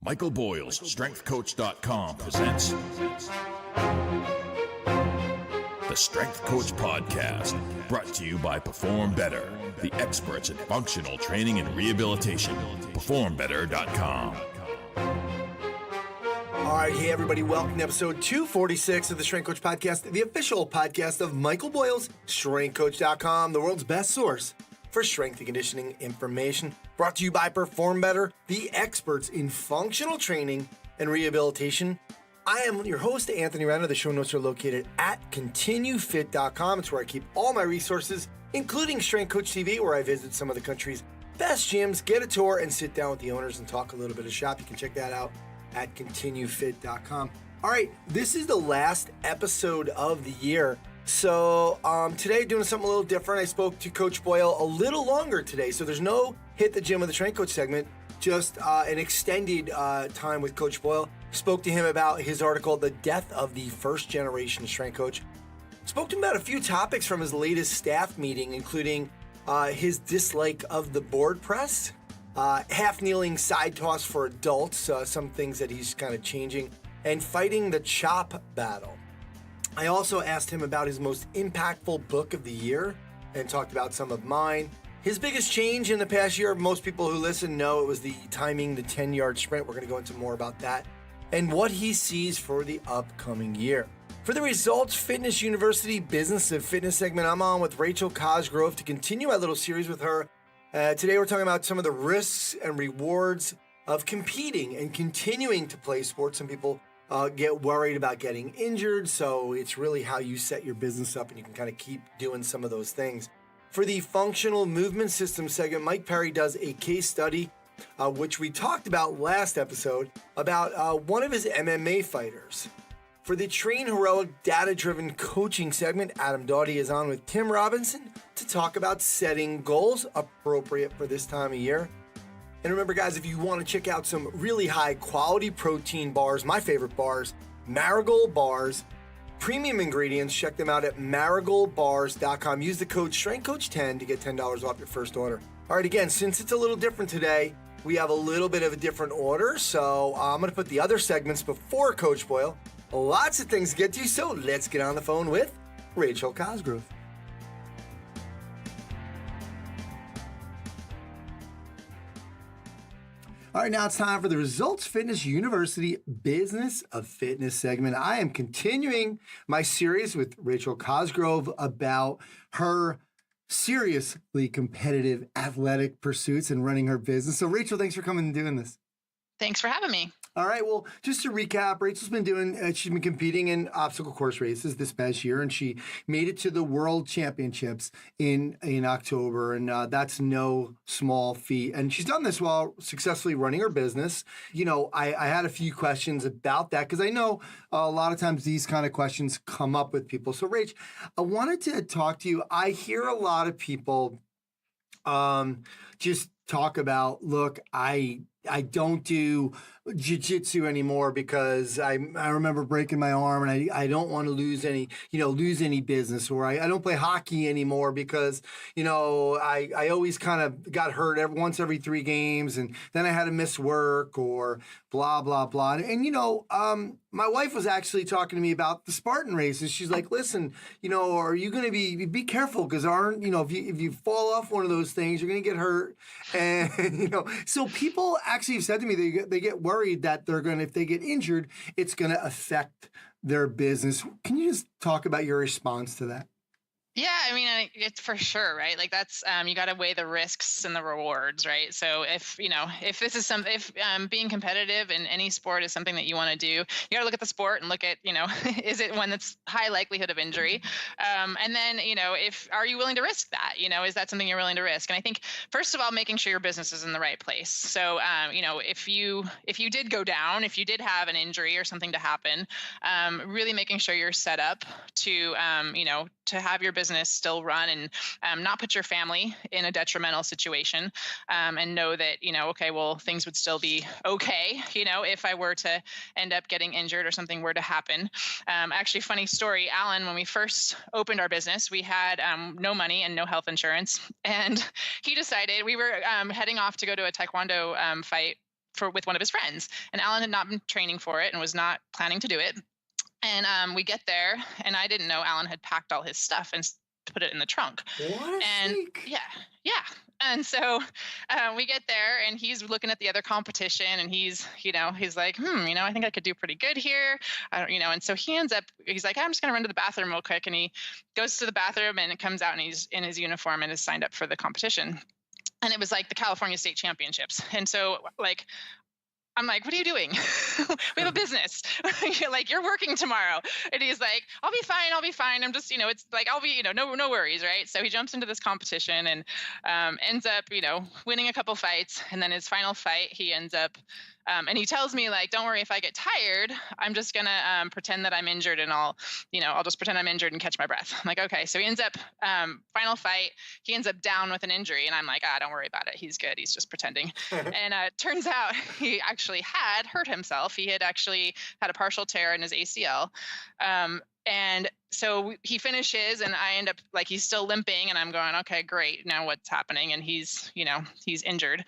Michael Boyle's StrengthCoach.com presents the Strength Coach Podcast, brought to you by Perform Better, the experts in functional training and rehabilitation. PerformBetter.com. All right, hey everybody, welcome to episode 246 of the Strength Coach Podcast, the official podcast of Michael Boyle's StrengthCoach.com, the world's best source for strength and conditioning information, brought to you by Perform Better, the experts in functional training and rehabilitation. I am your host, Anthony Renner. The show notes are located at ContinueFit.com. It's where I keep all my resources, including Strength Coach TV, where I visit some of the country's best gyms, get a tour, and sit down with the owners and talk a little bit of shop. You can check that out at ContinueFit.com. All right, this is the last episode of the year. So today, doing something a little different. I spoke to Coach Boyle a little longer today. So there's no Hit the Gym with the Strength Coach segment, just an extended time with Coach Boyle. Spoke to him about his article, The Death of the First Generation Strength Coach. Spoke to him about a few topics from his latest staff meeting, including his dislike of the board press, half-kneeling side toss for adults, some things that he's kind of changing, and fighting the chop battle. I also asked him about his most impactful book of the year and talked about some of mine. His biggest change in the past year, most people who listen know it was the timing the 10-yard sprint. We're going to go into more about that and what he sees for the upcoming year. For the Results Fitness University Business of Fitness segment, I'm on with Rachel Cosgrove to continue my little series with her. Today we're talking about some of the risks and rewards of competing and continuing to play sports. Some people get worried about getting injured, so it's really how you set your business up and you can kind of keep doing some of those things. For the Functional Movement System segment, Mike Perry does a case study, which we talked about last episode, about one of his MMA fighters. For the Train Heroic Data-Driven Coaching segment, Adam Doughty is on with Tim Robinson to talk about setting goals appropriate for this time of year. And remember, guys, if you want to check out some really high-quality protein bars, my favorite bars, MariGold Bars, premium ingredients, check them out at MariGoldBars.com. Use the code StrengthCoach10 to get $10 off your first order. All right, again, since it's a little different today, we have a little bit of a different order, so I'm going to put the other segments before Coach Boyle. Lots of things to get to, so let's get on the phone with Rachel Cosgrove. All right, now it's time for the Results Fitness University Business of Fitness segment. I am continuing my series with Rachel Cosgrove about her seriously competitive athletic pursuits and running her business. So Rachel, thanks for coming and doing this. Thanks for having me. All right, well, just to recap, Rachel's been she's been competing in obstacle course races this past year, and she made it to the World Championships in October, and that's no small feat. And she's done this while successfully running her business. You know, I had a few questions about that because I know a lot of times these kind of questions come up with people. So, Rach, I wanted to talk to you. I hear a lot of people just talk about, look, I don't do jiu-jitsu anymore because I remember breaking my arm and I don't want to lose any business, or I don't play hockey anymore because, I always kind of got hurt once every 3 games and then I had to miss work or blah, blah, blah. And, my wife was actually talking to me about the Spartan races. She's like, listen, are you going to be careful because if you fall off one of those things, you're going to get hurt. And, so people actually have said to me, they get worried that if they get injured, it's going to affect their business. Can you just talk about your response to that? Yeah, I mean, it's for sure, right? Like that's, you got to weigh the risks and the rewards, right? So if this is something, if being competitive in any sport is something that you want to do, you got to look at the sport and look at, is it one that's high likelihood of injury? And then, are you willing to risk that? Is that something you're willing to risk? And I think, first of all, making sure your business is in the right place. So, if you did go down, if you did have an injury or something to happen, really making sure you're set up to, to have your business still run and not put your family in a detrimental situation, and know that, okay, well, things would still be okay, if I were to end up getting injured or something were to happen. Actually, funny story, Alan, when we first opened our business, we had no money and no health insurance. And he decided we were heading off to go to a Taekwondo fight with one of his friends, and Alan had not been training for it and was not planning to do it. And we get there, and I didn't know Alan had packed all his stuff and put it in the trunk. What a And sneak. yeah. And so we get there, and he's looking at the other competition, and he's like, I think I could do pretty good here. And so he's like, I'm just going to run to the bathroom real quick. And he goes to the bathroom and comes out, and he's in his uniform and is signed up for the competition. And it was like the California State Championships. And so like, I'm like, what are you doing? We have a business. You're working tomorrow. And he's like, I'll be fine. I'm just, it's like, I'll be, no worries. Right. So he jumps into this competition and ends up, winning a couple fights. And then his final fight, he ends up, and he tells me like, don't worry, if I get tired, I'm just going to pretend that I'm injured, and I'll just pretend I'm injured and catch my breath. I'm like, okay. So he ends up, final fight, he ends up down with an injury. And I'm like, don't worry about it. He's good. He's just pretending. And turns out he actually had hurt himself. He had actually had a partial tear in his ACL. And so he finishes, and I end up like, he's still limping, and I'm going, okay, great. Now what's happening? And he's injured.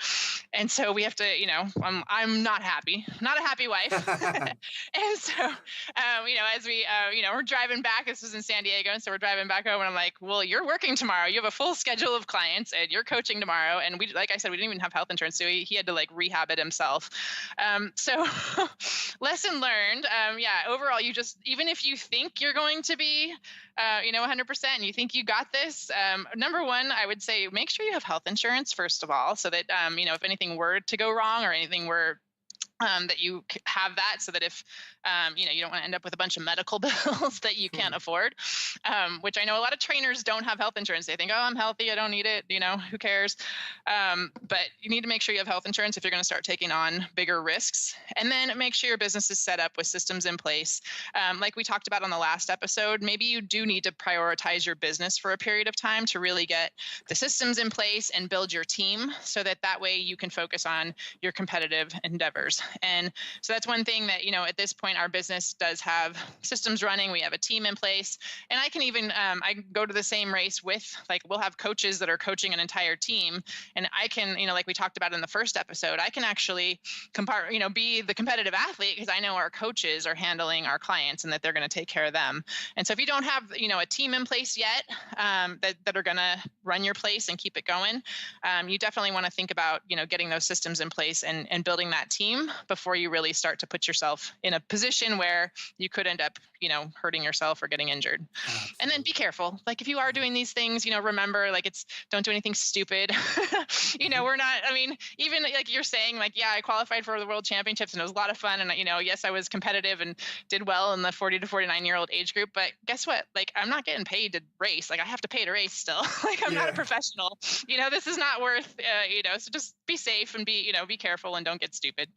And so we have to, I'm not happy, not a happy wife. And so, as we, we're driving back, this was in San Diego. And so we're driving back home, and I'm like, well, you're working tomorrow. You have a full schedule of clients, and you're coaching tomorrow. And we, like I said, we didn't even have health insurance. So he had to like rehab it himself. So lesson learned. Overall, even if you think you're going to be, 100%, and you think you got this, number one, I would say, make sure you have health insurance, first of all, so that, if anything were to go wrong, or anything were, that you have that, so that if, you don't want to end up with a bunch of medical bills that you can't afford, which I know a lot of trainers don't have health insurance. They think, oh, I'm healthy, I don't need it, who cares? But you need to make sure you have health insurance if you're going to start taking on bigger risks. And then make sure your business is set up with systems in place. Like we talked about on the last episode, maybe you do need to prioritize your business for a period of time to really get the systems in place and build your team, so that way you can focus on your competitive endeavors. And so that's one thing that, at this point, our business does have systems running. We have a team in place, and I can even, I go to the same race with, like, we'll have coaches that are coaching an entire team. And I can, like we talked about in the first episode, I can actually be the competitive athlete, because I know our coaches are handling our clients and that they're going to take care of them. And so if you don't have, a team in place yet, that are going to run your place and keep it going, you definitely want to think about, getting those systems in place and building that team before you really start to put yourself in a position where you could end up, hurting yourself or getting injured. Absolutely. And then be careful. Like, if you are doing these things, remember, like, don't do anything stupid. We're not, even like you're saying, like, yeah, I qualified for the world championships and it was a lot of fun. And, yes, I was competitive and did well in the 40 to 49-year-old age group, but guess what? Like, I'm not getting paid to race. Like, I have to pay to race still. Like, I'm not a professional, this is not worth, so just be safe and be careful and don't get stupid.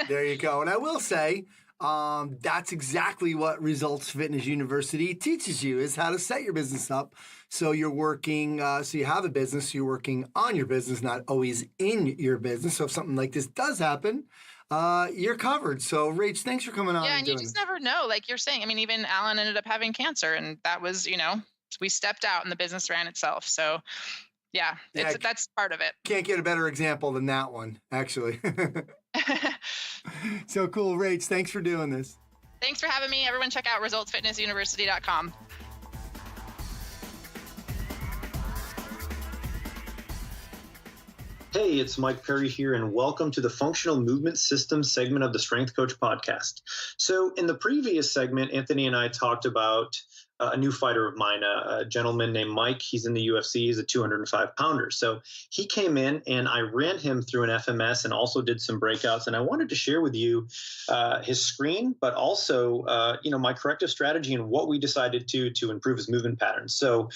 There you go. And I will say, that's exactly what Results Fitness University teaches you, is how to set your business up. So you're working, so you have a business, you're working on your business, not always in your business. So if something like this does happen, you're covered. So Rach, thanks for coming on. Yeah, and you just never know. Like you're saying, even Alan ended up having cancer, and that was, we stepped out and the business ran itself. So yeah, that's part of it. Can't get a better example than that one, actually. So cool. Rach, thanks for doing this. Thanks for having me. Everyone check out resultsfitnessuniversity.com. Hey, it's Mike Perry here, and welcome to the Functional Movement Systems segment of the Strength Coach podcast. So in the previous segment, Anthony and I talked about a new fighter of mine, a gentleman named Mike. He's in the UFC. He's a 205-pounder. So he came in, and I ran him through an FMS and also did some breakouts. And I wanted to share with you his screen, but also, my corrective strategy and what we decided to improve his movement patterns. So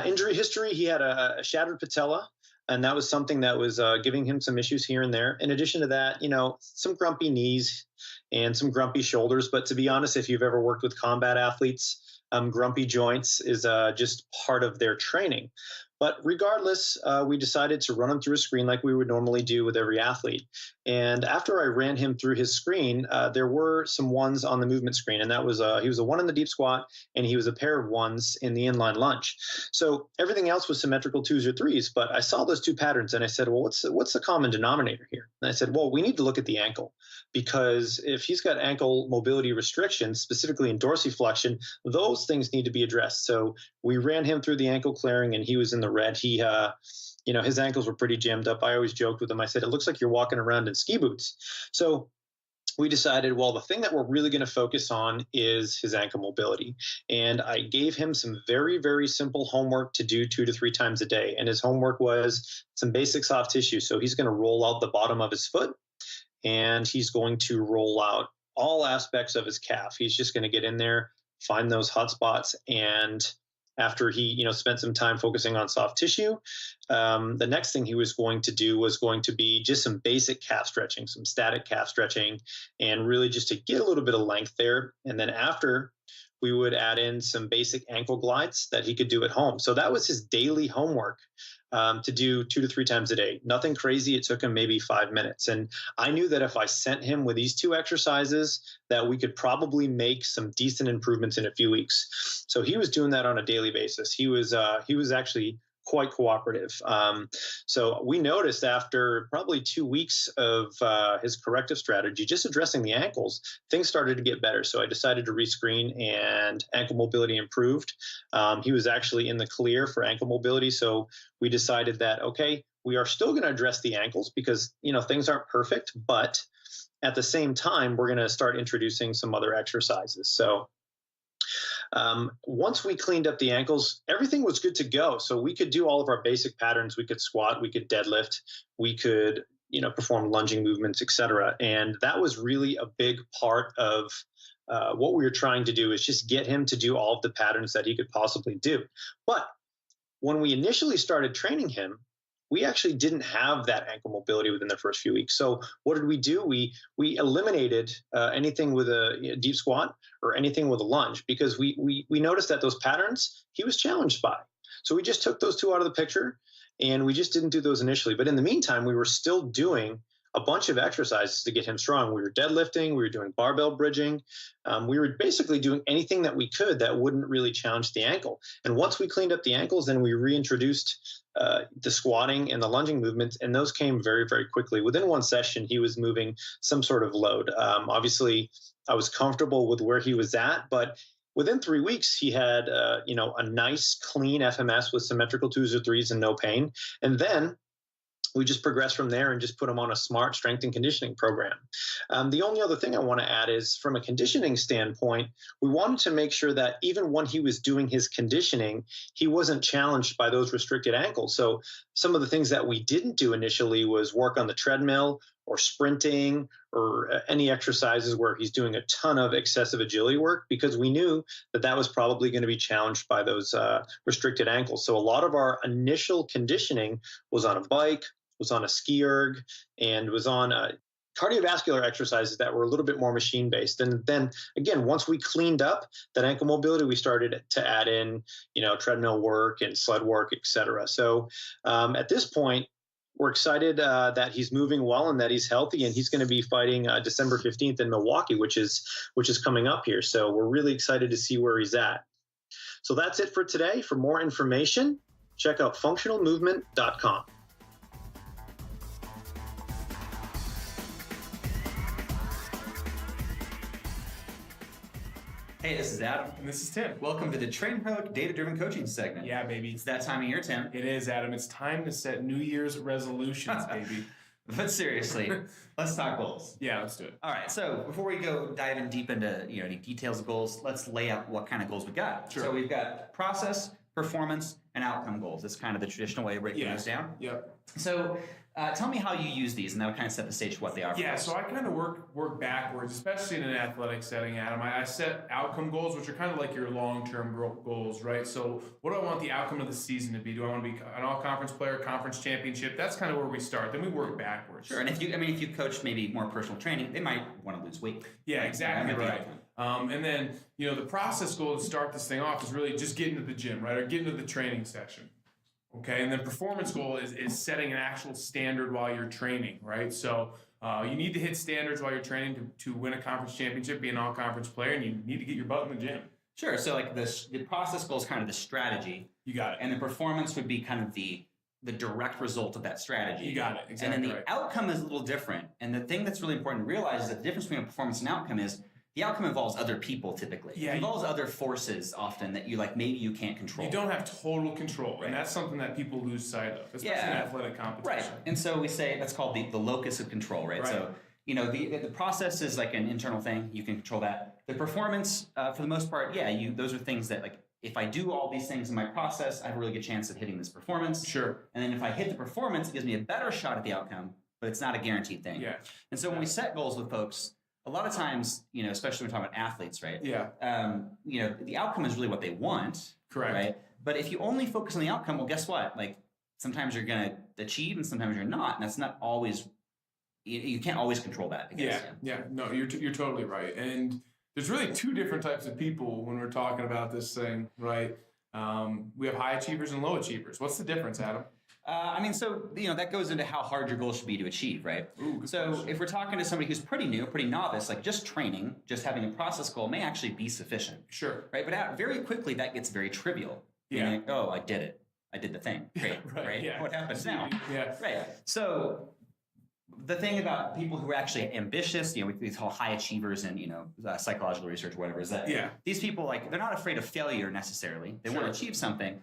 injury history, he had a shattered patella. And that was something that was giving him some issues here and there. In addition to that, some grumpy knees and some grumpy shoulders. But to be honest, if you've ever worked with combat athletes, grumpy joints is just part of their training. But regardless, we decided to run him through a screen like we would normally do with every athlete. And after I ran him through his screen, there were some ones on the movement screen, and that was he was a 1 in the deep squat, and he was a pair of 1s in the inline lunge. So everything else was symmetrical 2s or 3s, but I saw those 2 patterns, and I said, well, what's the common denominator here? And I said, well, we need to look at the ankle, because if he's got ankle mobility restrictions, specifically in dorsiflexion, those things need to be addressed. So we ran him through the ankle clearing, and he was in the red. He his ankles were pretty jammed up. I always joked with him. I said, it looks like you're walking around in ski boots. So we decided, well, the thing that we're really going to focus on is his ankle mobility. And I gave him some very, very simple homework to do 2 to 3 times a day. And his homework was some basic soft tissue. So he's going to roll out the bottom of his foot, and he's going to roll out all aspects of his calf. He's just going to get in there, find those hot spots, and after he spent some time focusing on soft tissue, the next thing he was going to do was going to be just some basic calf stretching, some static calf stretching, and really just to get a little bit of length there. And then after, we would add in some basic ankle glides that he could do at home. So that was his daily homework, to do 2 to 3 times a day. Nothing crazy. It took him maybe 5 minutes. And I knew that if I sent him with these 2 exercises, that we could probably make some decent improvements in a few weeks. So he was doing that on a daily basis. He was actually quite cooperative. So we noticed after probably 2 weeks of his corrective strategy, just addressing the ankles, things started to get better. So I decided to rescreen, and ankle mobility improved. He was actually in the clear for ankle mobility. So we decided that, okay, we are still going to address the ankles because, things aren't perfect, but at the same time, we're going to start introducing some other exercises. So once we cleaned up the ankles, everything was good to go. So we could do all of our basic patterns. We could squat, we could deadlift, we could, perform lunging movements, etc. And that was really a big part of what we were trying to do, is just get him to do all of the patterns that he could possibly do. But when we initially started training him, we actually didn't have that ankle mobility within the first few weeks. So what did we do? We eliminated anything with a deep squat or anything with a lunge, because we noticed that those patterns he was challenged by. So we just took those 2 out of the picture, and we just didn't do those initially. But in the meantime, we were still doing a bunch of exercises to get him strong. We were deadlifting, we were doing barbell bridging. We were basically doing anything that we could that wouldn't really challenge the ankle. And once we cleaned up the ankles, then we reintroduced the squatting and the lunging movements, and those came very, very quickly. Within 1 session, he was moving some sort of load. Obviously, I was comfortable with where he was at, but within 3 weeks, he had a nice, clean FMS with symmetrical 2s or 3s and no pain. And then we just progressed from there and just put him on a smart strength and conditioning program. The only other thing I want to add is, from a conditioning standpoint, we wanted to make sure that even when he was doing his conditioning, he wasn't challenged by those restricted ankles. So some of the things that we didn't do initially was work on the treadmill or sprinting or any exercises where he's doing a ton of excessive agility work, because we knew that that was probably going to be challenged by those restricted ankles. So a lot of our initial conditioning was on a bike, was on a ski erg, and was on cardiovascular exercises that were a little bit more machine-based. And then again, once we cleaned up that ankle mobility, we started to add in, treadmill work and sled work, et cetera. So at this point, we're excited that he's moving well and that he's healthy, and he's going to be fighting December 15th in Milwaukee, which is coming up here. So we're really excited to see where he's at. So that's it for today. For more information, check out functionalmovement.com. Hey, this is Adam. And this is Tim. Welcome to the Train Pro Data-Driven Coaching segment. Yeah, baby. It's that time of year, Tim. It is, Adam. It's time to set New Year's resolutions, baby. But seriously, let's talk goals. Yeah, let's do it. All right, so before we go dive in deep into any details of goals, let's lay out what kind of goals we got. Sure. So we've got process, performance, and outcome goals. That's kind of the traditional way of breaking those down. Yep. So tell me how you use these, and that would kind of set the stage for what they are. Yeah, so I kind of work backwards, especially in an athletic setting, Adam. I set outcome goals, which are kind of like your long-term goals, right? So what do I want the outcome of the season to be? Do I want to be an all-conference player, conference championship? That's kind of where we start. Then we work backwards. Sure, and if you coach maybe more personal training, they might want to lose weight. Yeah, exactly right. And then, the process goal to start this thing off is really just get into the gym, right? Or get into the training session. Okay, and then performance goal is setting an actual standard while you're training, right? So You need to hit standards while you're training to win a conference championship, be an all-conference player, and you need to get your butt in the gym. Sure. So like the process goal is kind of the strategy. You got it. And the performance would be kind of the direct result of that strategy. You got it. Exactly. And then the outcome is a little different. And the thing that's really important to realize is that the difference between a performance and outcome is the outcome involves other people typically. Yeah, it involves other forces often that you like maybe you can't control. You don't have total control. Right. And that's something that people lose sight of, especially in athletic competition. Right. And so we say that's called the locus of control, right? So, the process is like an internal thing. You can control that. The performance, for the most part, those are things that like, if I do all these things in my process, I have a really good chance of hitting this performance. Sure. And then if I hit the performance, it gives me a better shot at the outcome, but it's not a guaranteed thing. Yeah. And so when we set goals with folks, a lot of times, especially when we're talking about athletes, right? Yeah. The outcome is really what they want. Correct. Right. But if you only focus on the outcome, well, guess what? Like sometimes you're going to achieve and sometimes you're not. And that's not always, you can't always control that. I guess. Yeah. No, you're totally right. And there's really two different types of people when we're talking about this thing, right? We have high achievers and low achievers. What's the difference, Adam? That goes into how hard your goal should be to achieve, right? Ooh, so question. if we're talking to somebody who's pretty new, pretty novice, like just training, just having a process goal may actually be sufficient. Sure. Right? But very quickly that gets very trivial. Yeah. Like, oh, I did it. I did the thing. Great. Right? Yeah. What happens now? Yeah. Right. So the thing about people who are actually ambitious, we call high achievers in, psychological research, whatever, is that these people, like, they're not afraid of failure necessarily. They want to achieve something.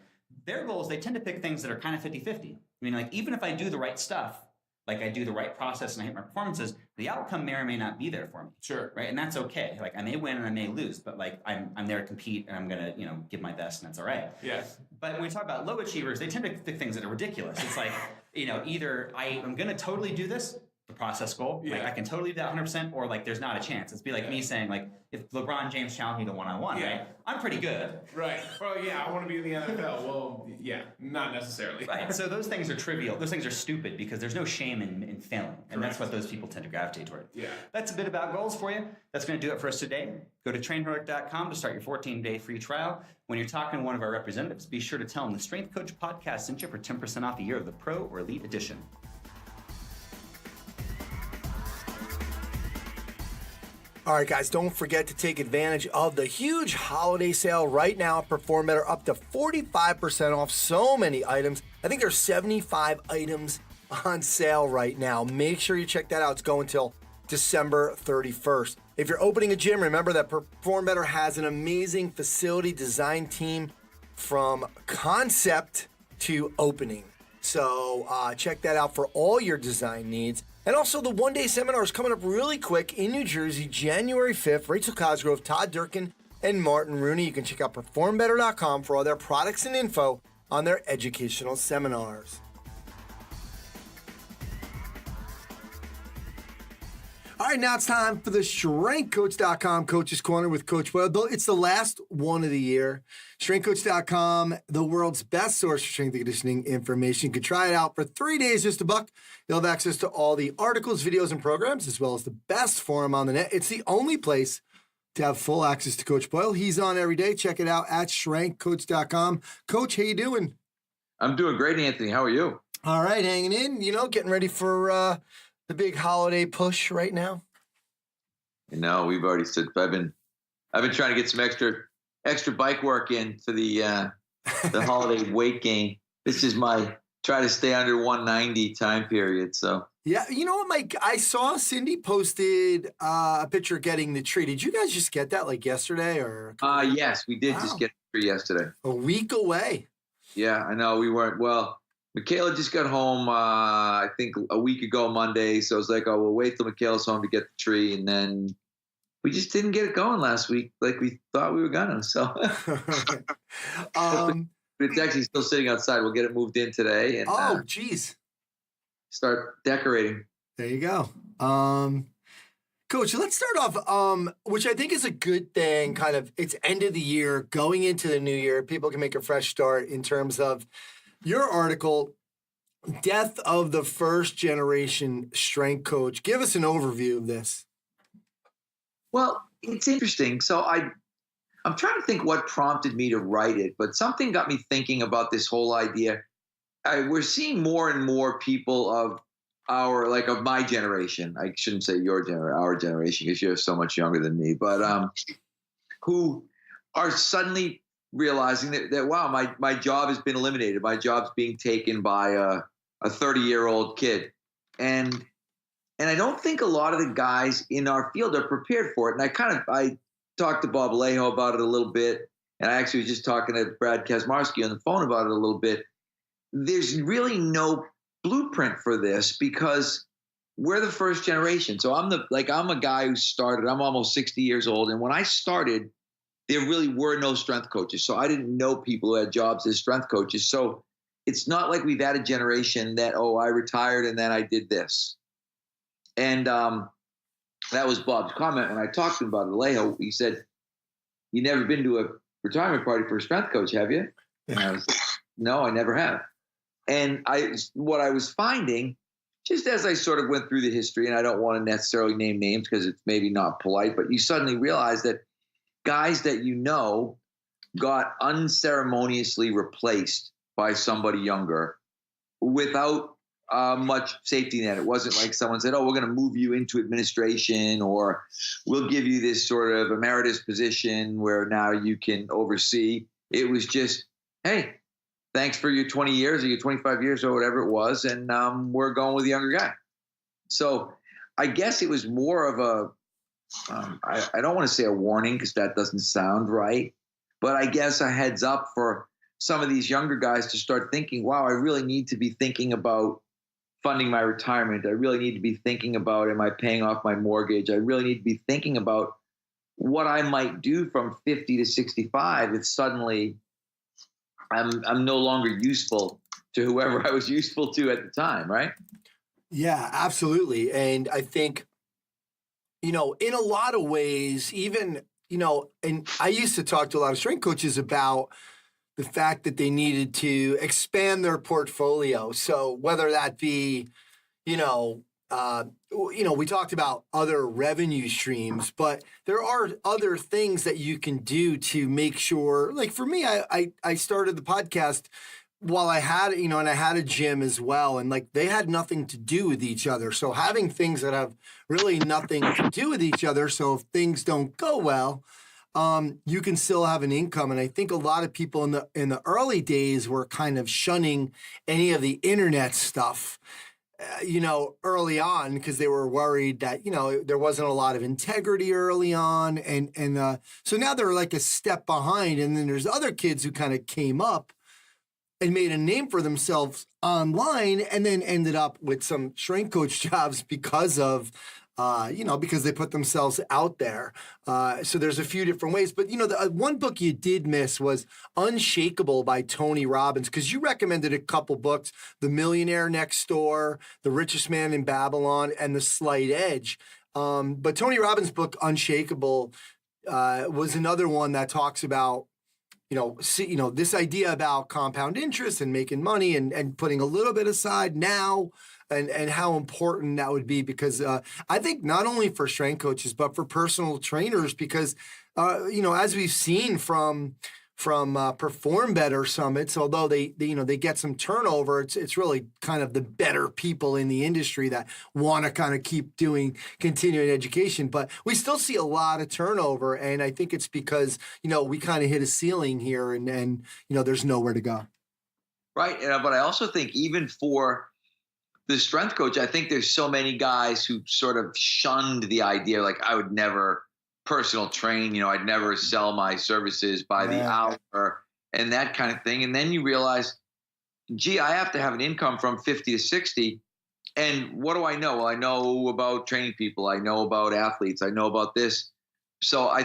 Their goals, they tend to pick things that are kind of 50-50. I mean, like, even if I do the right stuff, like I do the right process and I hit my performances, the outcome may or may not be there for me. Sure. Right. And that's okay. Like I may win and I may lose, but like I'm there to compete and I'm going to, give my best and that's all right. Yes. But when we talk about low achievers, they tend to pick things that are ridiculous. It's like, either I'm going to totally do this, the process goal, like I can totally do that 100%, or like there's not a chance. It'd be like me saying like, if LeBron James challenged me to one-on-one, right? I'm pretty good. Right. Well, I want to be in the NFL. Well, not necessarily. Right. So those things are trivial. Those things are stupid because there's no shame in failing. And that's what those people tend to gravitate toward. Yeah. That's a bit about goals for you. That's going to do it for us today. Go to trainheroic.com to start your 14-day free trial. When you're talking to one of our representatives, be sure to tell them the Strength Coach Podcast sent you for 10% off a year of the Pro or Elite Edition. All right, guys, don't forget to take advantage of the huge holiday sale right now at Perform Better, up to 45% off so many items. I think there's 75 items on sale right now. Make sure you check that out. It's going till December 31st. If you're opening a gym, remember that Perform Better has an amazing facility design team from concept to opening. So check that out for all your design needs. And also the one-day seminar is coming up really quick in New Jersey, January 5th. Rachel Cosgrove, Todd Durkin, and Martin Rooney. You can check out performbetter.com for all their products and info on their educational seminars. All right, now it's time for the ShrinkCoach.com Coach's Corner with Coach Boyle. It's the last one of the year. ShrinkCoach.com, the world's best source for strength and conditioning information. You can try it out for 3 days, just $1. You'll have access to all the articles, videos, and programs, as well as the best forum on the net. It's the only place to have full access to Coach Boyle. He's on every day. Check it out at ShrinkCoach.com. Coach, how you doing? I'm doing great, Anthony. How are you? All right, hanging in. Getting ready for the big holiday push right now. We've already said I've been trying to get some extra bike work in for the holiday weight gain. This is my try to stay under 190 time period. So yeah, you know what, Mike? I saw Cindy posted a picture getting the tree. Did you guys just get that like yesterday or? Yes, we did just get the tree yesterday. A week away. Yeah, I know we weren't. Well, Michaela just got home, I think a week ago Monday. So I was like, we'll wait till Michaela's home to get the tree. And then we just didn't get it going last week like we thought we were going to. So but it's actually still sitting outside. We'll get it moved in today. And, geez. Start decorating. There you go. Coach, let's start off, which I think is a good thing, kind of it's end of the year, going into the new year. People can make a fresh start in terms of your article, Death of the First Generation Strength Coach. Give us an overview of this. Well, it's interesting. So I'm trying to think what prompted me to write it, but something got me thinking about this whole idea. We're seeing more and more people of of my generation. I shouldn't say our generation, because you're so much younger than me, but who are suddenly realizing that wow, my job has been eliminated. My job's being taken by a 30-year-old kid. And I don't think a lot of the guys in our field are prepared for it. And I talked to Bob Alejo about it a little bit. And I actually was just talking to Brad Kaczmarski on the phone about it a little bit. There's really no blueprint for this because we're the first generation. So I'm a guy who started, I'm almost 60 years old. And when I started, there really were no strength coaches. So I didn't know people who had jobs as strength coaches. So it's not like we've had a generation that, I retired and then I did this. And that was Bob's comment when I talked to him about Alejo. He said, "You never been to a retirement party for a strength coach, have you?" And I was, "No, I never have." And what I was finding, just as I sort of went through the history, and I don't want to necessarily name names because it's maybe not polite, but you suddenly realize that guys that got unceremoniously replaced by somebody younger without much safety net. It wasn't like someone said, "Oh, we're going to move you into administration," or "We'll give you this sort of emeritus position where now you can oversee." It was just, "Hey, thanks for your 20 years or your 25 years or whatever it was, and we're going with the younger guy." So I guess it was more of I don't want to say a warning because that doesn't sound right, but I guess a heads up for some of these younger guys to start thinking, wow, I really need to be thinking about funding my retirement. I really need to be thinking about, am I paying off my mortgage? I really need to be thinking about what I might do from 50 to 65 if suddenly I'm no longer useful to whoever I was useful to at the time, right? Yeah, absolutely. And I think, in a lot of ways, even, and I used to talk to a lot of strength coaches about the fact that they needed to expand their portfolio. So whether that be, we talked about other revenue streams, but there are other things that you can do to make sure, like for me, I started the podcast while I had, and I had a gym as well, and like they had nothing to do with each other. So having things that have really nothing to do with each other, so if things don't go well, you can still have an income. And I think a lot of people in the early days were kind of shunning any of the internet stuff, early on, because they were worried that, there wasn't a lot of integrity early on. And so now they're like a step behind. And then there's other kids who kind of came up and made a name for themselves online and then ended up with some strength coach jobs because of, because they put themselves out there. So there's a few different ways. But, the one book you did miss was Unshakable by Tony Robbins, because you recommended a couple books, The Millionaire Next Door, The Richest Man in Babylon, and The Slight Edge. But Tony Robbins' book, Unshakable, was another one that talks about, this idea about compound interest and making money and putting a little bit aside now and how important that would be, because I think not only for strength coaches, but for personal trainers, because, as we've seen from Perform Better summits, although they get some turnover, it's really kind of the better people in the industry that want to kind of keep doing continuing education. But we still see a lot of turnover, and I think it's because, we kind of hit a ceiling here and there's nowhere to go. Right. But I also think even for the strength coach, I think there's so many guys who sort of shunned the idea, like I would never personal train, I'd never sell my services by the hour and that kind of thing. And then you realize, gee, I have to have an income from 50 to 60. And what do I know? Well, I know about training people. I know about athletes. I know about this. So I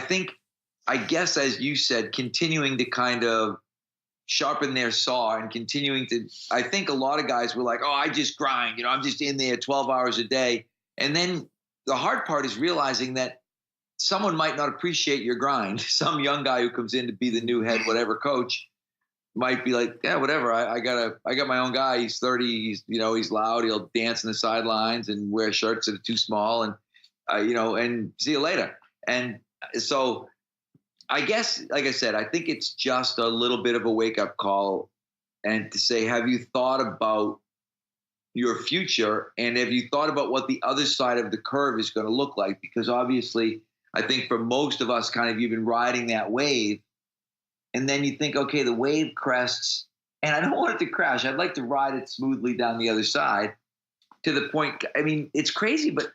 guess, as you said, continuing to kind of sharpen their saw and continuing to, I think a lot of guys were like, oh, I just grind, I'm just in there 12 hours a day. And then the hard part is realizing that someone might not appreciate your grind. Some young guy who comes in to be the new head, whatever coach might be like, yeah, whatever. I got my own guy. He's 30. He's loud. He'll dance in the sidelines and wear shirts that are too small and, and see you later. And so I guess, like I said, I think it's just a little bit of a wake up call and to say, have you thought about, your future? And have you thought about what the other side of the curve is going to look like? Because obviously, I think for most of us, kind of, you've been riding that wave, and then you think, okay, the wave crests, and I don't want it to crash. I'd like to ride it smoothly down the other side to the point. I mean, it's crazy, but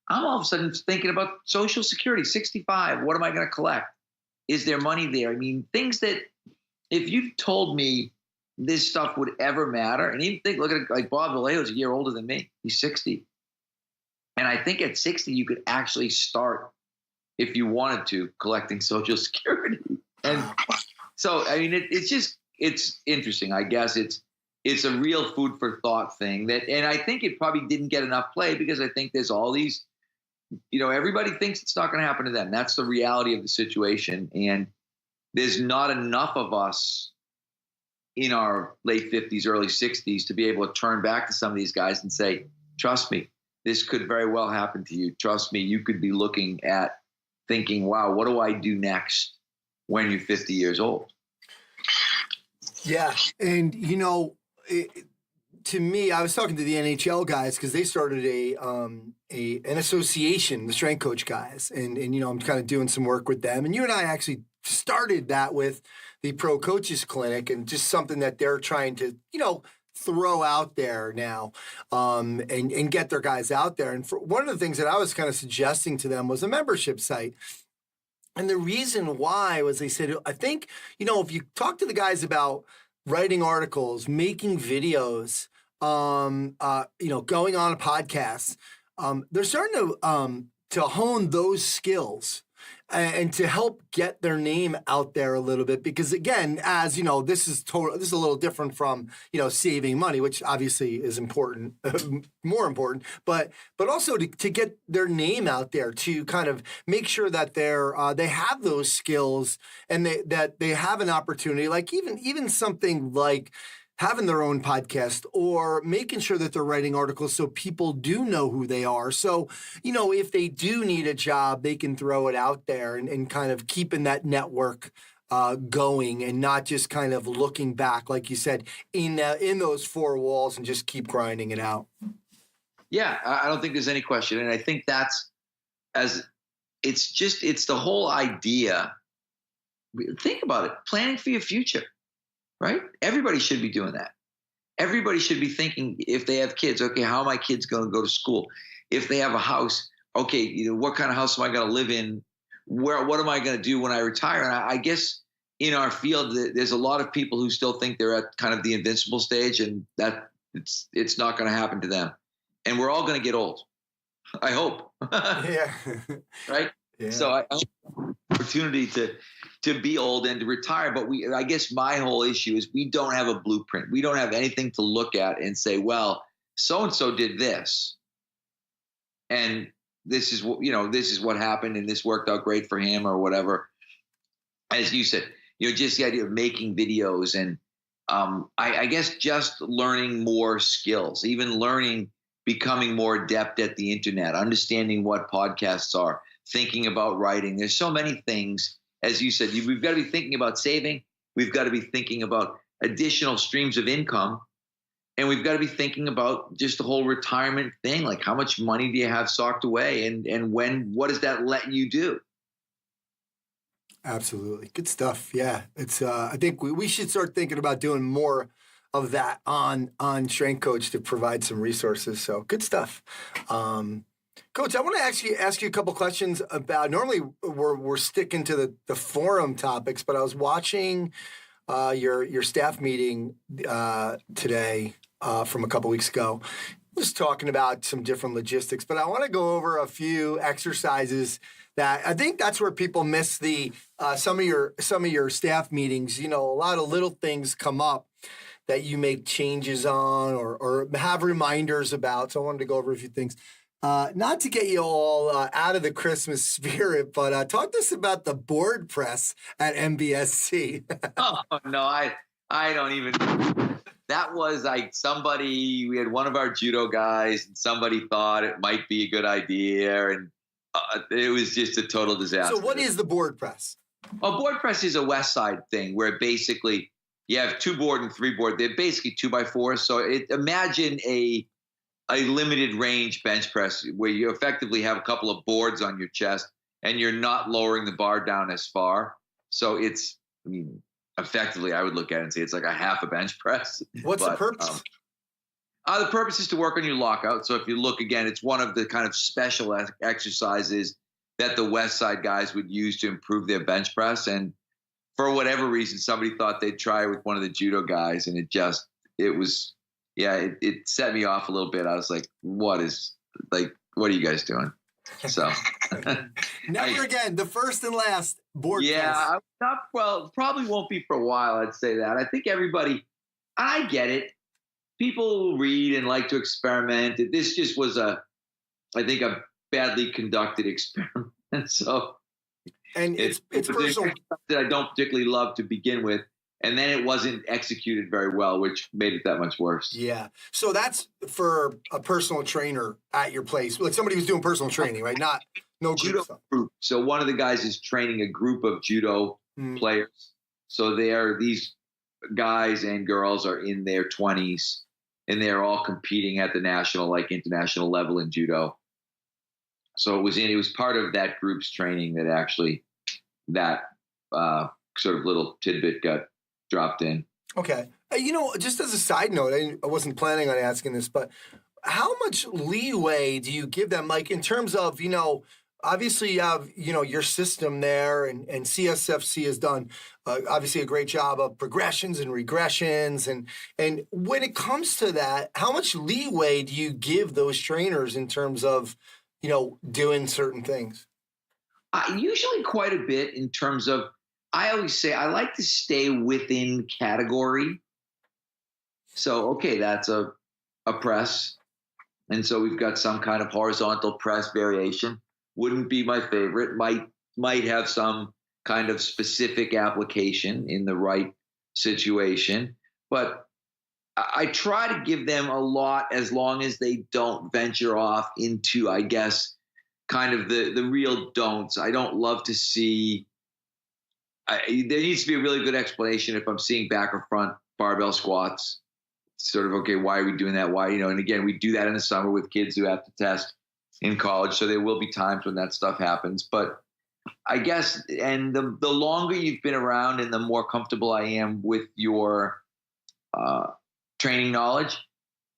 I'm all of a sudden thinking about Social Security, 65. What am I going to collect? Is there money there? I mean, things that if you told me this stuff would ever matter, and even think, look at it, like Bob Vallejo's a year older than me. He's 60. And I think at 60, you could actually start, if you wanted to, collecting Social Security. And so, I mean, it's interesting. I guess it's a real food for thought thing and I think it probably didn't get enough play because I think there's all these, everybody thinks it's not going to happen to them. That's the reality of the situation. And there's not enough of us in our late 50s, early 60s to be able to turn back to some of these guys and say, trust me, this could very well happen to you. Trust me, you could be looking at thinking, wow, what do I do next when you're 50 years old? Yeah. And, to me, I was talking to the NHL guys because they started an association, the strength coach guys. And I'm kind of doing some work with them. And you and I actually started that with the Pro Coaches Clinic, and just something that they're trying to, throw out there now and get their guys out there. And one of the things that I was kind of suggesting to them was a membership site. And the reason why was they said, I think, if you talk to the guys about writing articles, making videos, going on a podcast, they're starting to hone those skills and to help get their name out there a little bit. Because again, as this is a little different from, saving money, which obviously is important, more important, but also to get their name out there, to kind of make sure that they have those skills and that they have an opportunity, like even something like having their own podcast or making sure that they're writing articles so people do know who they are. So, if they do need a job, they can throw it out there and kind of keeping that network going and not just kind of looking back, like you said, in those four walls and just keep grinding it out. Yeah, I don't think there's any question. And I think it's the whole idea. Think about it, planning for your future. Right? Everybody should be doing that. Everybody should be thinking, if they have kids, okay, how are my kids going to go to school? If they have a house, okay, what kind of house am I going to live in? What am I going to do when I retire? And I guess in our field, there's a lot of people who still think they're at kind of the invincible stage, and that it's not going to happen to them. And we're all going to get old. I hope. Yeah. Right? Yeah. So I have an opportunity to be old and to retire. But I guess my whole issue is we don't have a blueprint. We don't have anything to look at and say, well, so-and-so did this. And this is what happened, and this worked out great for him or whatever. As you said, just the idea of making videos and I guess just learning more skills, even becoming more adept at the internet, understanding what podcasts are, thinking about writing. There's so many things. As you said, we've got to be thinking about saving. We've got to be thinking about additional streams of income. And we've got to be thinking about just the whole retirement thing. Like, how much money do you have socked away? And what does that let you do? Absolutely. Good stuff. Yeah. It's, I think we should start thinking about doing more of that on Strength Coach to provide some resources. So good stuff. Coach, I want to ask you a couple questions about. Normally, we're sticking to the forum topics, but I was watching your staff meeting today from a couple weeks ago. Was talking about some different logistics, but I want to go over a few exercises that I think that's where people miss some of your staff meetings. A lot of little things come up that you make changes on or have reminders about. So I wanted to go over a few things. Not to get you all out of the Christmas spirit, but talk to us about the board press at MBSC. Oh, no, I don't even. That was like we had one of our judo guys, and somebody thought it might be a good idea, and it was just a total disaster. So what is the board press? A board press is a West Side thing where basically you have 2 board and 3 board. They're basically 2x4. So imagine a a limited range bench press where you effectively have a couple of boards on your chest and you're not lowering the bar down as far. So it's, I mean, effectively, I would look at it and say it's like a half a bench press. What's the purpose? The purpose is to work on your lockout. So if you look again, it's one of the kind of special exercises that the West Side guys would use to improve their bench press. And for whatever reason, somebody thought they'd try it with one of the judo guys, and it set me off a little bit. I was like, what are you guys doing? So never again, the first and last board. Yeah, probably won't be for a while. I'd say that. I think everybody, I get it. People read and like to experiment. This just was I think a badly conducted experiment. So, and it's personal that I don't particularly love to begin with. And then it wasn't executed very well, which made it that much worse. Yeah. So that's for a personal trainer at your place, like somebody who's doing personal training, right? Not no judo stuff. Group. So one of the guys is training a group of judo players. So these guys and girls are in their 20s, and they're all competing at the national, like international level in judo. So it was part of that group's training that actually that sort of little tidbit got dropped in. Okay. Just as a side note, I wasn't planning on asking this, but how much leeway do you give them? Like in terms of, obviously you have, your system there and CSFC has done obviously a great job of progressions and regressions. And when it comes to that, how much leeway do you give those trainers in terms of, doing certain things? Usually quite a bit in terms of, I always say I like to stay within category. So, okay, that's a press. And so we've got some kind of horizontal press variation. Wouldn't be my favorite. Might have some kind of specific application in the right situation. But I try to give them a lot as long as they don't venture off into, I guess, kind of the real don'ts. I don't love to see... there needs to be a really good explanation if I'm seeing back or front barbell squats. Sort of, okay, why are we doing that? Why, and again, we do that in the summer with kids who have to test in college. So there will be times when that stuff happens. But I guess, and the longer you've been around and the more comfortable I am with your training knowledge,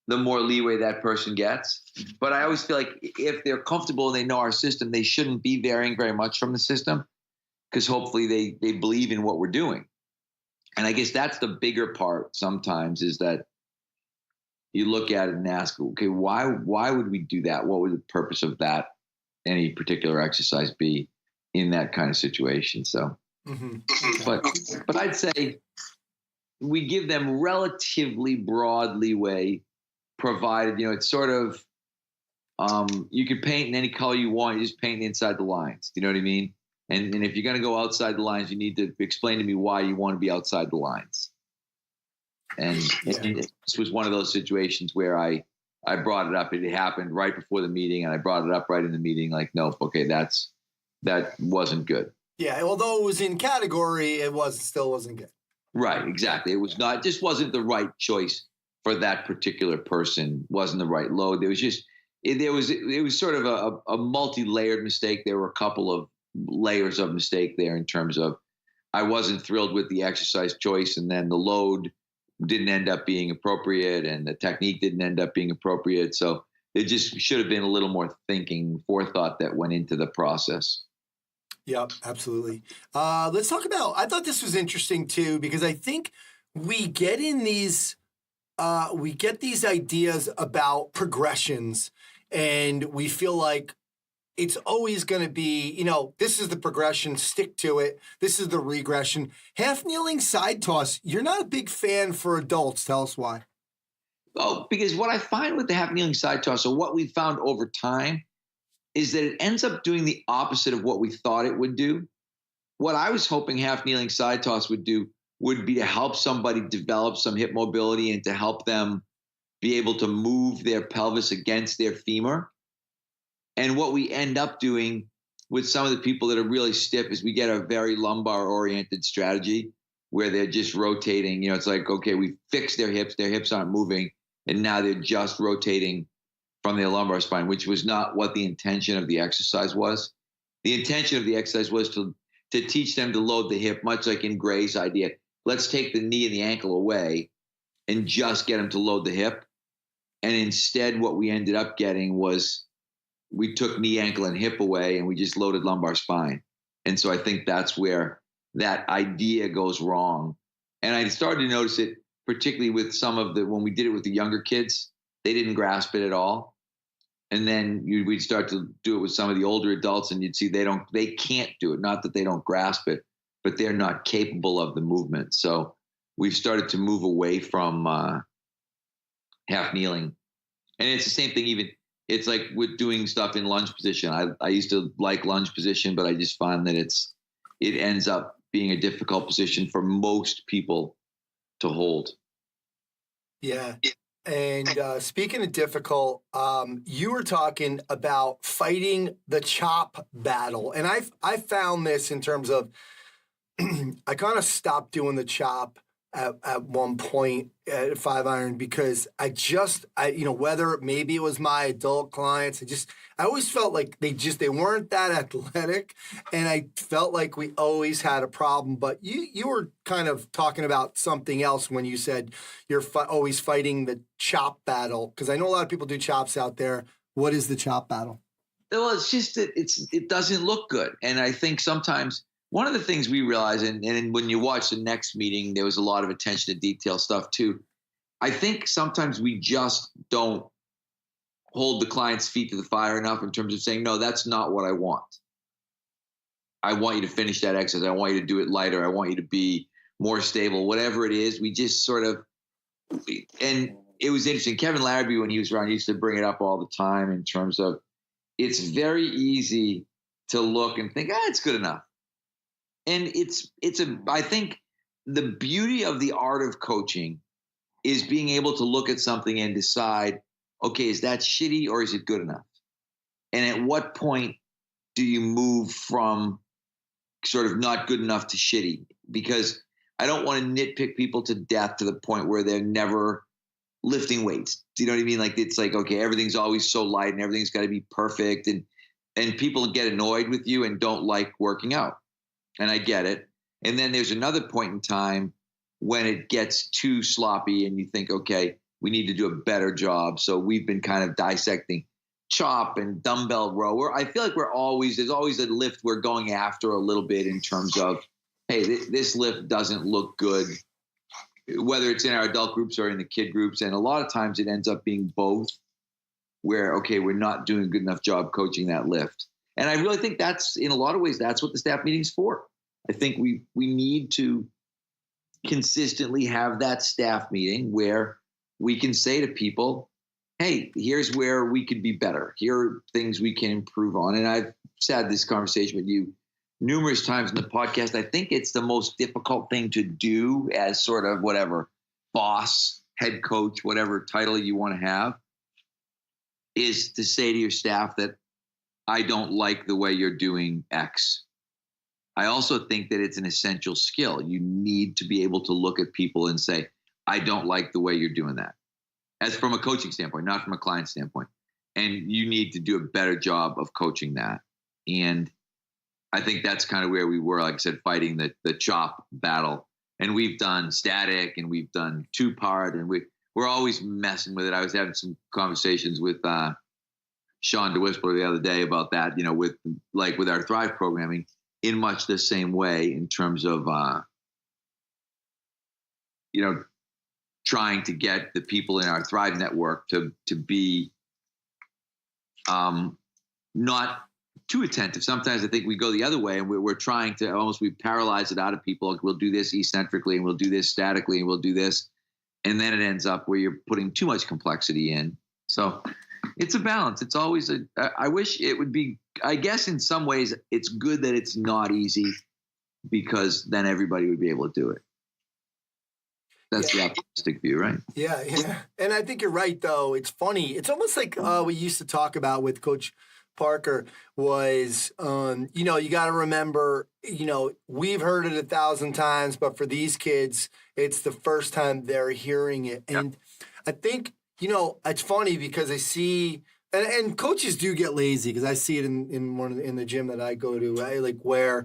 the more leeway that person gets. But I always feel like if they're comfortable and they know our system, they shouldn't be varying very much from the system, because hopefully they believe in what we're doing. And I guess that's the bigger part sometimes, is that you look at it and ask, okay, why would we do that? What would the purpose of that, any particular exercise be in that kind of situation? So, but I'd say we give them relatively broad leeway, provided, it's sort of, you can paint in any color you want, you just paint inside the lines. You know what I mean? And if you're going to go outside the lines, you need to explain to me why you want to be outside the lines. And this was one of those situations where I brought it up. It happened right before the meeting, and I brought it up right in the meeting. Like, nope, okay, that wasn't good. Yeah, although it was in category, it still wasn't good. Right, exactly. It was not. Just wasn't the right choice for that particular person. Wasn't the right load. There was just it was sort of a multi-layered mistake. There were a couple of layers of mistake there in terms of I wasn't thrilled with the exercise choice, and then the load didn't end up being appropriate, and the technique didn't end up being appropriate. So it just should have been a little more forethought that went into the process. Yep, absolutely. Let's talk about, I thought this was interesting too, because I think we get these ideas about progressions, and we feel like it's always going to be, this is the progression, stick to it. This is the regression. Half kneeling side toss, you're not a big fan for adults. Tell us why. Oh, because what I find with the half kneeling side toss, or what we found over time, is that it ends up doing the opposite of what we thought it would do. What I was hoping half kneeling side toss would do would be to help somebody develop some hip mobility and to help them be able to move their pelvis against their femur. And what we end up doing with some of the people that are really stiff is we get a very lumbar-oriented strategy where they're just rotating. It's like, okay, we fixed their hips aren't moving, and now they're just rotating from the lumbar spine, which was not what the intention of the exercise was. The intention of the exercise was to teach them to load the hip, much like in Gray's idea. Let's take the knee and the ankle away and just get them to load the hip. And instead, what we ended up getting was we took knee, ankle, and hip away, and we just loaded lumbar spine. And so I think that's where that idea goes wrong. And I started to notice it, particularly with when we did it with the younger kids, they didn't grasp it at all. And then we'd start to do it with some of the older adults, and you'd see they can't do it. Not that they don't grasp it, but they're not capable of the movement. So we've started to move away from half kneeling. And it's the same thing, it's like with doing stuff in lunge position. I used to like lunge position, but I just find that it ends up being a difficult position for most people to hold. Yeah. And speaking of difficult, you were talking about fighting the chop battle. And I found this in terms of, I kind of stopped doing the chop at one point at 5-iron because whether maybe it was my adult clients, I always felt like they weren't that athletic, and I felt like we always had a problem. But you were kind of talking about something else when you said you're always fighting the chop battle, because I know a lot of people do chops out there. What is the chop battle? Well, it's just that it doesn't look good, and I think sometimes. One of the things we realize, and when you watch the next meeting, there was a lot of attention to detail stuff too. I think sometimes we just don't hold the client's feet to the fire enough in terms of saying, no, that's not what I want. I want you to finish that exercise. I want you to do it lighter. I want you to be more stable, whatever it is. We just sort of, and it was interesting. Kevin Larrabee, when he was around, used to bring it up all the time in terms of it's very easy to look and think, it's good enough. And I think the beauty of the art of coaching is being able to look at something and decide, okay, is that shitty or is it good enough? And at what point do you move from sort of not good enough to shitty? Because I don't want to nitpick people to death to the point where they're never lifting weights. Do you know what I mean? Like, it's like, okay, everything's always so light and everything's got to be perfect. And people get annoyed with you and don't like working out. And I get it. And then there's another point in time when it gets too sloppy and you think, okay, we need to do a better job. So we've been kind of dissecting chop and dumbbell row. I feel like there's always a lift we're going after a little bit in terms of, hey, this lift doesn't look good, whether it's in our adult groups or in the kid groups. And a lot of times it ends up being both, where, okay, we're not doing a good enough job coaching that lift. And I really think that's, in a lot of ways, that's what the staff meeting's for. I think we need to consistently have that staff meeting where we can say to people, hey, here's where we could be better. Here are things we can improve on. And I've had this conversation with you numerous times in the podcast. I think it's the most difficult thing to do as sort of whatever boss, head coach, whatever title you want to have, is to say to your staff that I don't like the way you're doing X. I also think that it's an essential skill. You need to be able to look at people and say, I don't like the way you're doing that. As from a coaching standpoint, not from a client standpoint. And you need to do a better job of coaching that. And I think that's kind of where we were, like I said, fighting the chop battle. And we've done static and we've done 2-part, and we're always messing with it. I was having some conversations with Sean DeWispler the other day about that, with our Thrive programming, in much the same way in terms of, trying to get the people in our Thrive network to be not too attentive. Sometimes I think we go the other way and we're trying to we paralyze it out of people. Like, we'll do this eccentrically and we'll do this statically and we'll do this. And then it ends up where you're putting too much complexity in. So it's a balance. It's always I wish it would be, I guess in some ways it's good that it's not easy, because then everybody would be able to do it. That's the optimistic view, right? Yeah. And I think you're right, though. It's funny. It's almost like we used to talk about with Coach Parker was, you got to remember, we've heard it 1,000 times, but for these kids, it's the first time they're hearing it. And I think it's funny because I see, and coaches do get lazy because I see it in the gym that I go to, right? Like where,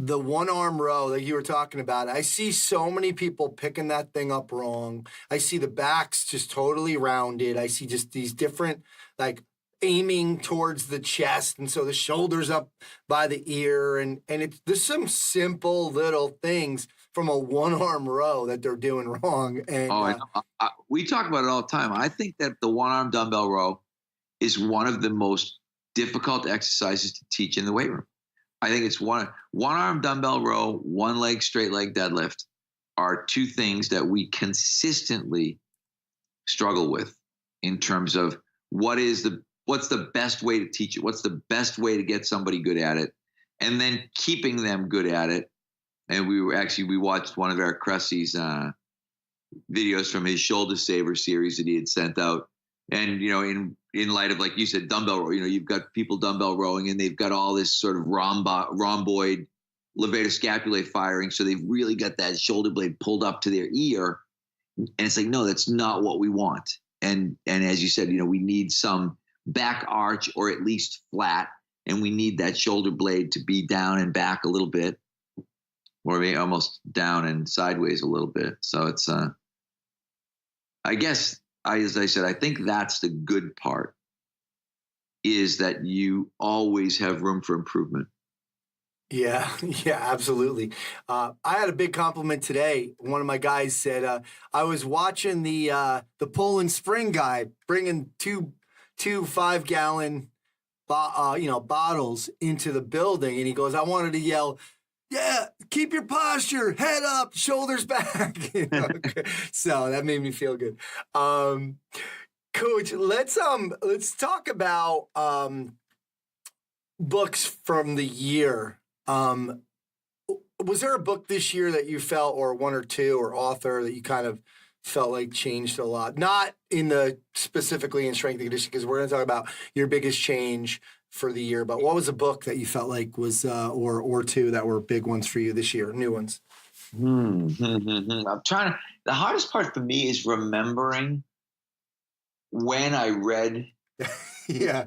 the one arm row like you were talking about, I see so many people picking that thing up wrong. I see the backs just totally rounded. I see just these different, like, aiming towards the chest, and so the shoulders up by the ear, and there's some simple little things from a one arm row that they're doing wrong. And I know. We talk about it all the time. I think that the one arm dumbbell row is one of the most difficult exercises to teach in the weight room. I think it's one arm dumbbell row, one leg straight leg deadlift are two things that we consistently struggle with in terms of what's the best way to teach it? What's the best way to get somebody good at it? And then keeping them good at it. And we watched one of Eric Cressy's videos from his Shoulder Saver series that he had sent out. And, in light of, like you said, dumbbell row, you've got people dumbbell rowing and they've got all this sort of rhomboid levator scapulae firing. So they've really got that shoulder blade pulled up to their ear. And it's like, no, that's not what we want. And as you said, we need some back arch or at least flat. And we need that shoulder blade to be down and back a little bit, or maybe almost down and sideways a little bit. So it's, I guess, as I said, I think that's the good part, is that you always have room for improvement. Yeah, absolutely. I had a big compliment today. One of my guys said, I was watching the Poland Spring guy bringing two 5-gallon bottles into the building, and he goes, I wanted to yell, yeah, keep your posture, head up, shoulders back. So that made me feel good. Coach, let's talk about books from the year. Was there a book this year that you felt, or one or two, or author that you kind of felt like changed a lot? Not specifically in strength and conditioning, because we're going to talk about your biggest change for the year, but what was a book that you felt like was, or two that were big ones for you this year, new ones? I'm trying to, the hardest part for me is remembering when I read. Yeah.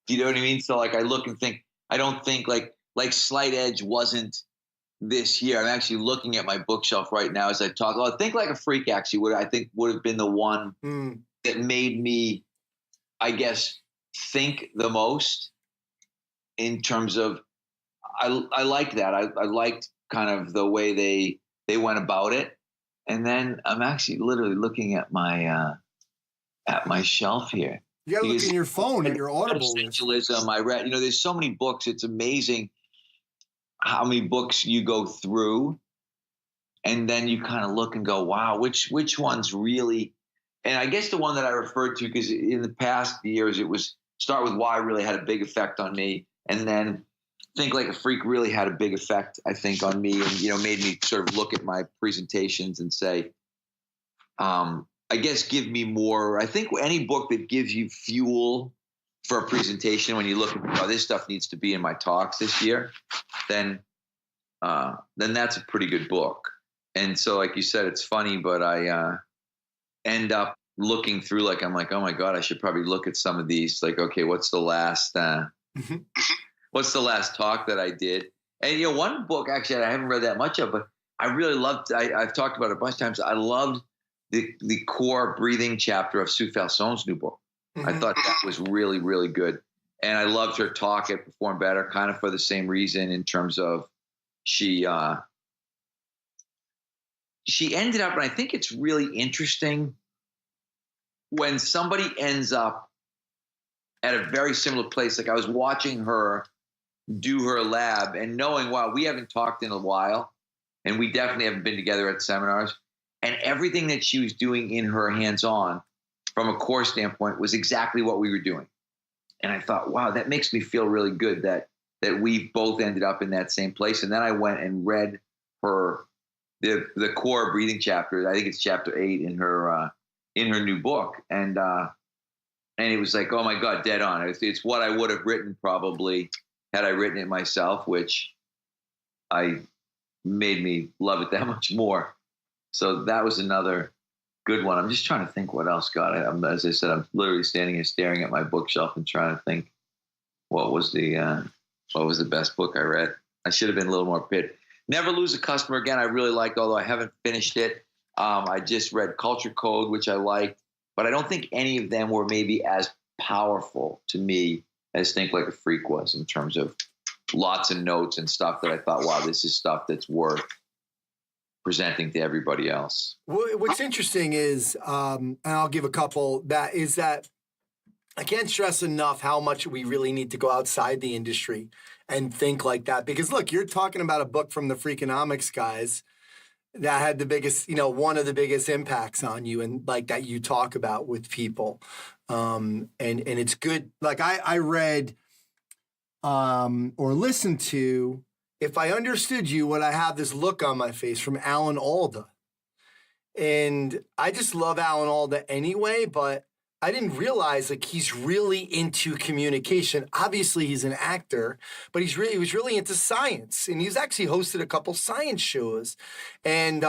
Do you know what I mean? So like I look and think, I don't think like Slight Edge wasn't this year. I'm actually looking at my bookshelf right now as I talk. Well, I think Like a Freak actually would have been the one that made me, I guess, think the most. In terms of, I liked that. I liked kind of the way they went about it. And then I'm actually literally looking at my shelf here. You got to look in your phone at your Audible list. I read, there's so many books. It's amazing how many books you go through, and then you kind of look and go, wow, which one's really, and I guess the one that I referred to, because in the past years, it was Start With Why really had a big effect on me. And then Think Like a Freak really had a big effect, I think, on me, and, made me sort of look at my presentations and say, I guess give me more. I think any book that gives you fuel for a presentation, when you look at, this stuff needs to be in my talks this year, then that's a pretty good book. And so, like you said, it's funny, but I end up looking through, I'm like, oh my God, I should probably look at some of these. Like, okay, what's the last talk that I did? And, one book actually I haven't read that much of, but I really loved, I've talked about it a bunch of times. I loved the core breathing chapter of Sue Falson's new book. I thought that was really, really good. And I loved her talk at Perform Better, kind of for the same reason, in terms of she ended up, and I think it's really interesting when somebody ends up at a very similar place. Like I was watching her do her lab and knowing, wow, we haven't talked in a while, and we definitely haven't been together at seminars. And everything that she was doing in her hands-on from a core standpoint was exactly what we were doing. And I thought, wow, that makes me feel really good that we both ended up in that same place. And then I went and read her, the core breathing chapter. I think it's chapter 8 in her new book. And it was like, oh my God, dead on. It's what I would have written probably had I written it myself, which made me love it that much more. So that was another good one. I'm just trying to think what else. God, as I said, I'm literally standing here staring at my bookshelf and trying to think what was the best book I read. I should have been a little more prepared. Never Lose a Customer Again. I really liked, although I haven't finished it. I just read Culture Code, which I liked, but I don't think any of them were maybe as powerful to me as Think Like a Freak was, in terms of lots of notes and stuff that I thought, wow, this is stuff that's worth presenting to everybody else. What's interesting is, and I'll give a couple, that I can't stress enough how much we really need to go outside the industry and think like that. Because look, you're talking about a book from the Freakonomics guys that had the biggest, one of the biggest impacts on you, and like that you talk about with people. And it's good. Like I read or listened to If I Understood You, Would I Have This Look on My Face, from Alan Alda. And I just love Alan Alda anyway, but I didn't realize like he's really into communication. Obviously, he's an actor, but he was really into science, and he's actually hosted a couple science shows. And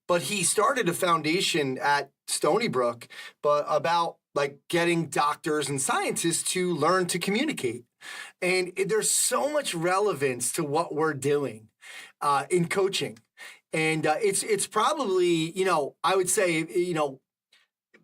but he started a foundation at Stony Brook, but about like getting doctors and scientists to learn to communicate. And there's so much relevance to what we're doing in coaching, and it's probably I would say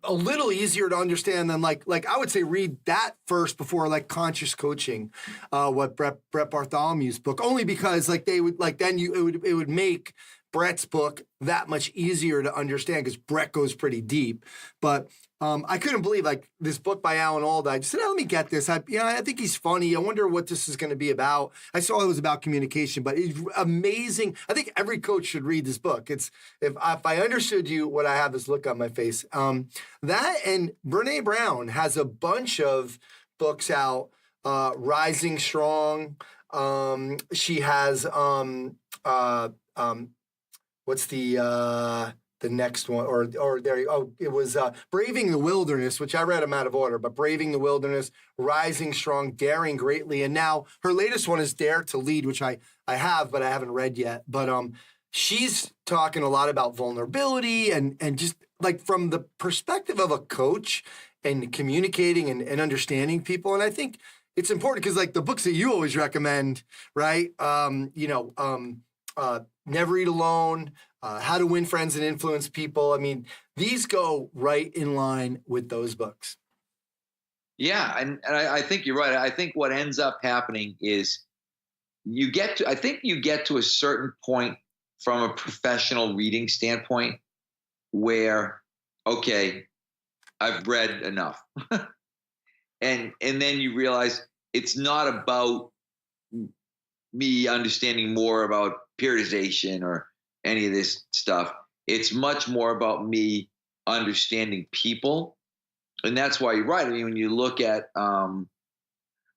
a little easier to understand than like I would say read that first before like Conscious Coaching, what Brett Bartholomew's book, only because like they would like then it would make Brett's book that much easier to understand because Brett goes pretty deep. But I couldn't believe like this book by Alan Alda. I just said, let me get this. I think he's funny. I wonder what this is going to be about. I saw it was about communication, but it's amazing. I think every coach should read this book. It's if I understood you, would I have this look on my face? That, and Brene Brown has a bunch of books out. Rising Strong. She has what's the next one, or there, it was Braving the Wilderness, which I read them out of order, but Braving the Wilderness, Rising Strong, Daring Greatly, and now her latest one is Dare to Lead, which I have, but I haven't read yet. But she's talking a lot about vulnerability and just like from the perspective of a coach and communicating and understanding people. And I think it's important because like the books that you always recommend, right? Never Eat Alone, How to Win Friends and Influence People. I mean, these go right in line with those books. Yeah, and I think you're right. I think what ends up happening is you get to a certain point from a professional reading standpoint where, okay, I've read enough. and then you realize it's not about me understanding more about periodization or any of this stuff. It's much more about me understanding people. And that's why you're right. I mean, when you look at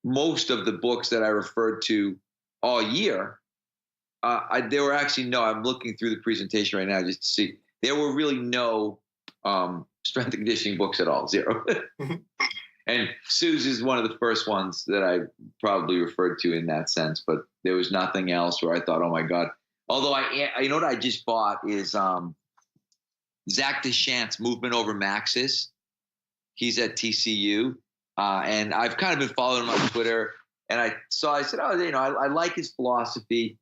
most of the books that I referred to all year, there were actually I'm looking through the presentation right now just to see. There were really no strength and conditioning books at all, zero. And Sue's is one of the first ones that I probably referred to in that sense, but there was nothing else where I thought, oh my God. Although you know what I just bought is Zach Deschamps' Movement Over Maxes. He's at TCU. And I've kind of been following him on Twitter. And I said, I like his philosophy.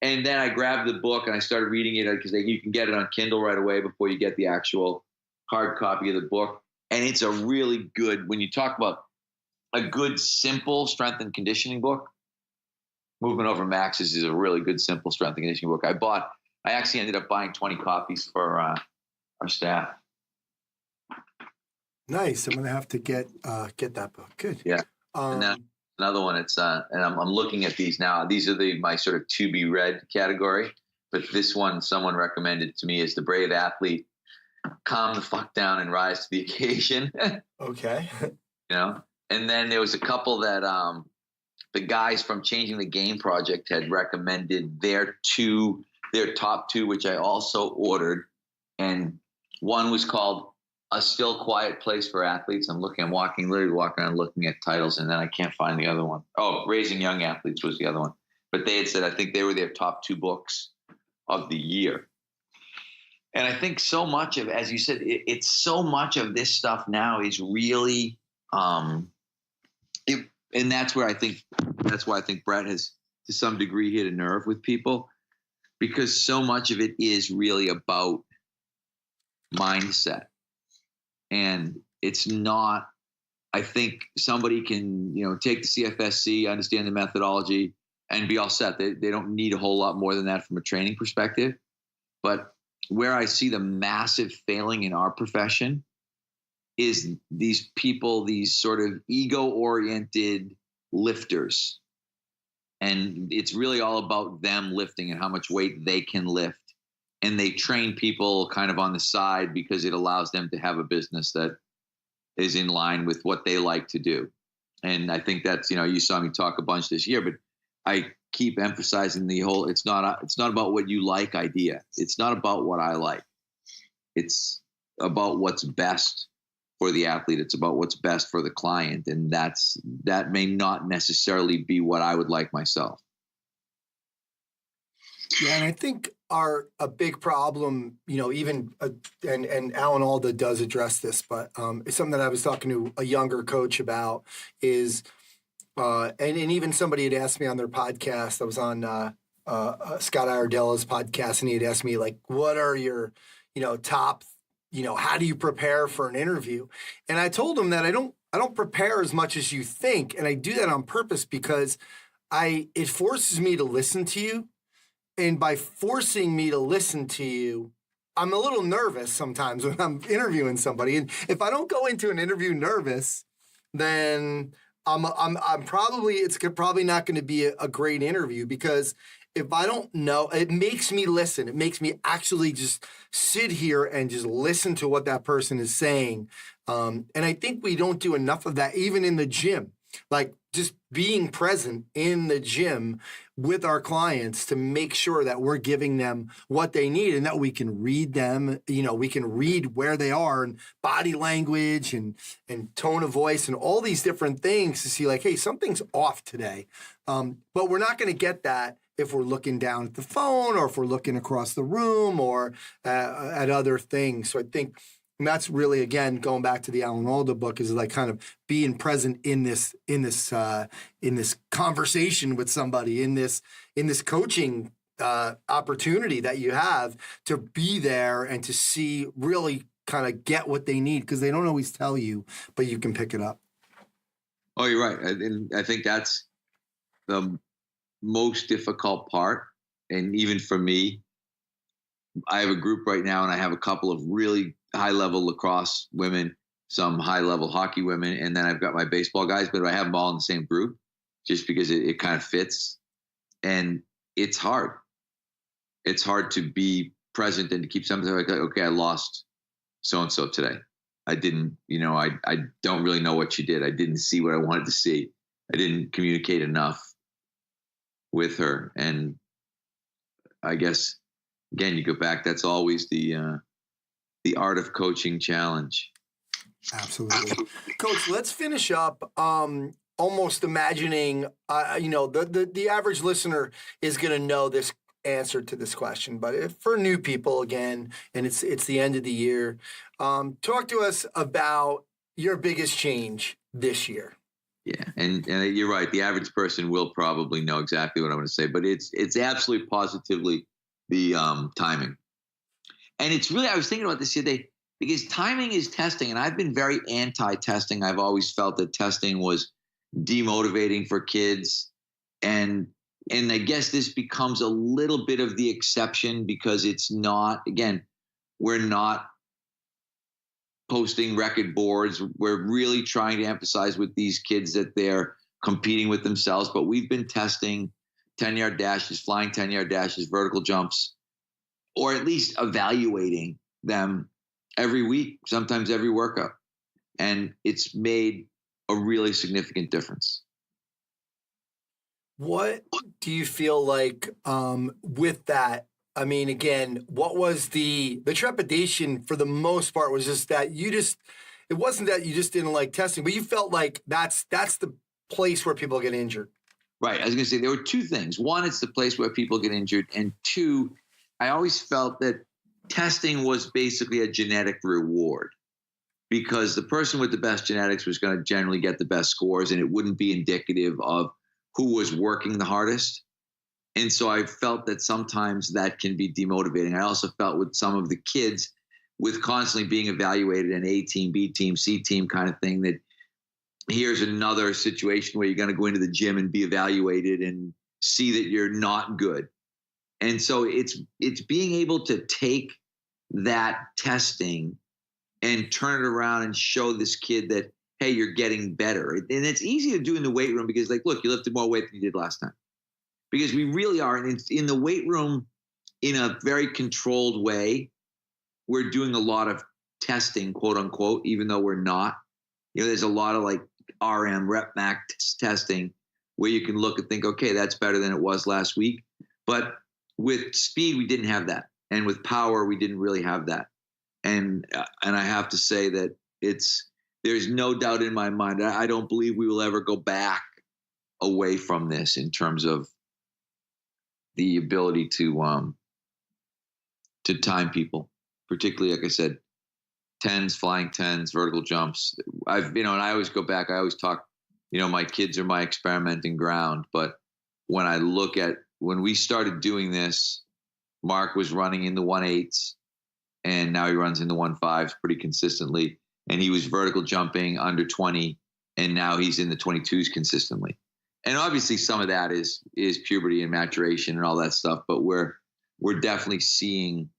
And then I grabbed the book and I started reading it because you can get it on Kindle right away before you get the actual hard copy of the book. And it's a really good, when you talk about a good, simple strength and conditioning book, Movement Over Maxes is a really good, simple strength and conditioning book. I actually ended up buying 20 copies for our staff. Nice. I'm going to have to get that book. Good. Yeah. And then another one, it's, and I'm looking at these now. These are my sort of to be read category. But this one, someone recommended to me, is The Brave Athlete. Calm the fuck down and rise to the occasion. Okay. And then there was a couple that the guys from Changing the Game Project had recommended their top two, which I also ordered. And one was called A Still Quiet Place for Athletes. literally walking around looking at titles, and then I can't find the other one. Oh, Raising Young Athletes was the other one. But they had said, I think they were their top two books of the year. And I think so much of, as you said, it's so much of this stuff now is really, and that's why I think Brett has to some degree hit a nerve with people, because so much of it is really about mindset. And it's not, I think somebody can, take the CFSC, understand the methodology, and be all set. They don't need a whole lot more than that from a training perspective. But where I see the massive failing in our profession is these people, these sort of ego-oriented lifters. And it's really all about them lifting and how much weight they can lift. And they train people kind of on the side because it allows them to have a business that is in line with what they like to do. And I think that's, you saw me talk a bunch this year, but I keep emphasizing the whole, it's not about what you like idea. It's not about what I like. It's about what's best for the athlete. It's about what's best for the client. And that may not necessarily be what I would like myself. Yeah, and I think a big problem, even and Alan Alda does address this, but it's something that I was talking to a younger coach about is, and even somebody had asked me on their podcast. I was on Scott Iardella's podcast, and he had asked me, like, what are your, top, how do you prepare for an interview? And I told him that I don't prepare as much as you think, and I do that on purpose because it forces me to listen to you. And by forcing me to listen to you, I'm a little nervous sometimes when I'm interviewing somebody. And if I don't go into an interview nervous, then it's probably not going to be a great interview, because if I don't know, it makes me listen. It makes me actually just sit here and just listen to what that person is saying. And I think we don't do enough of that, even in the gym. Like just being present in the gym with our clients to make sure that we're giving them what they need and that we can read them, we can read where they are and body language and tone of voice and all these different things to see, like, hey, something's off today. But we're not going to get that if we're looking down at the phone or if we're looking across the room or at other things. So I think and that's really, again, going back to the Alan Alda book, is like kind of being present in this conversation with somebody, in this coaching opportunity that you have to be there and to see, really kind of get what they need, because they don't always tell you, but you can pick it up. Oh, you're right. And I think that's the most difficult part. And even for me, I have a group right now, and I have a couple of really high-level lacrosse women, some high-level hockey women, and then I've got my baseball guys, but I have them all in the same group just because it kind of fits. And it's hard. It's hard to be present and to keep something like, okay, I lost so-and-so today. I didn't, I don't really know what she did. I didn't see what I wanted to see. I didn't communicate enough with her. And I guess, again, you go back, that's always the art of coaching challenge. Absolutely. Coach, let's finish up almost imagining, the average listener is going to know this answer to this question, but if for new people, again, and it's the end of the year, talk to us about your biggest change this year. Yeah, and you're right. The average person will probably know exactly what I'm going to say, but it's absolutely positively the timing. And it's really, I was thinking about this the other day, because timing is testing, and I've been very anti-testing. I've always felt that testing was demotivating for kids, and I guess this becomes a little bit of the exception, because it's not, again, we're not posting record boards. We're really trying to emphasize with these kids that they're competing with themselves, but we've been testing 10-yard dashes, flying 10-yard dashes, vertical jumps, or at least evaluating them every week, sometimes every workout. And it's made a really significant difference. What do you feel like with that? I mean, again, what was the trepidation for the most part was just that it wasn't that you just didn't like testing, but you felt like that's the place where people get injured. Right. I was going to say there were two things. One, it's the place where people get injured. And two, I always felt that testing was basically a genetic reward, because the person with the best genetics was going to generally get the best scores, and it wouldn't be indicative of who was working the hardest. And so I felt that sometimes that can be demotivating. I also felt with some of the kids, with constantly being evaluated an A team, B team, C team kind of thing, that here's another situation where you're going to go into the gym and be evaluated and see that you're not good. And so it's being able to take that testing and turn it around and show this kid that, hey, you're getting better. And it's easy to do in the weight room because, like, look, you lifted more weight than you did last time. Because we really are in the weight room in a very controlled way. We're doing a lot of testing, quote unquote, even though we're not. There's a lot of like RM, rep max testing, where you can look and think, okay, that's better than it was last week. But with speed, we didn't have that. And with power, we didn't really have that. And I have to say that there's no doubt in my mind. I don't believe we will ever go back away from this in terms of the ability to time people, particularly, like I said, tens, flying tens, vertical jumps. And I always go back. I always talk, my kids are my experimenting ground. But when I look at when we started doing this, Mark was running in the 1.8s, and now he runs in the 1.5s pretty consistently. And he was vertical jumping under 20, and now he's in the 22s consistently. And obviously some of that is puberty and maturation and all that stuff, but we're definitely seeing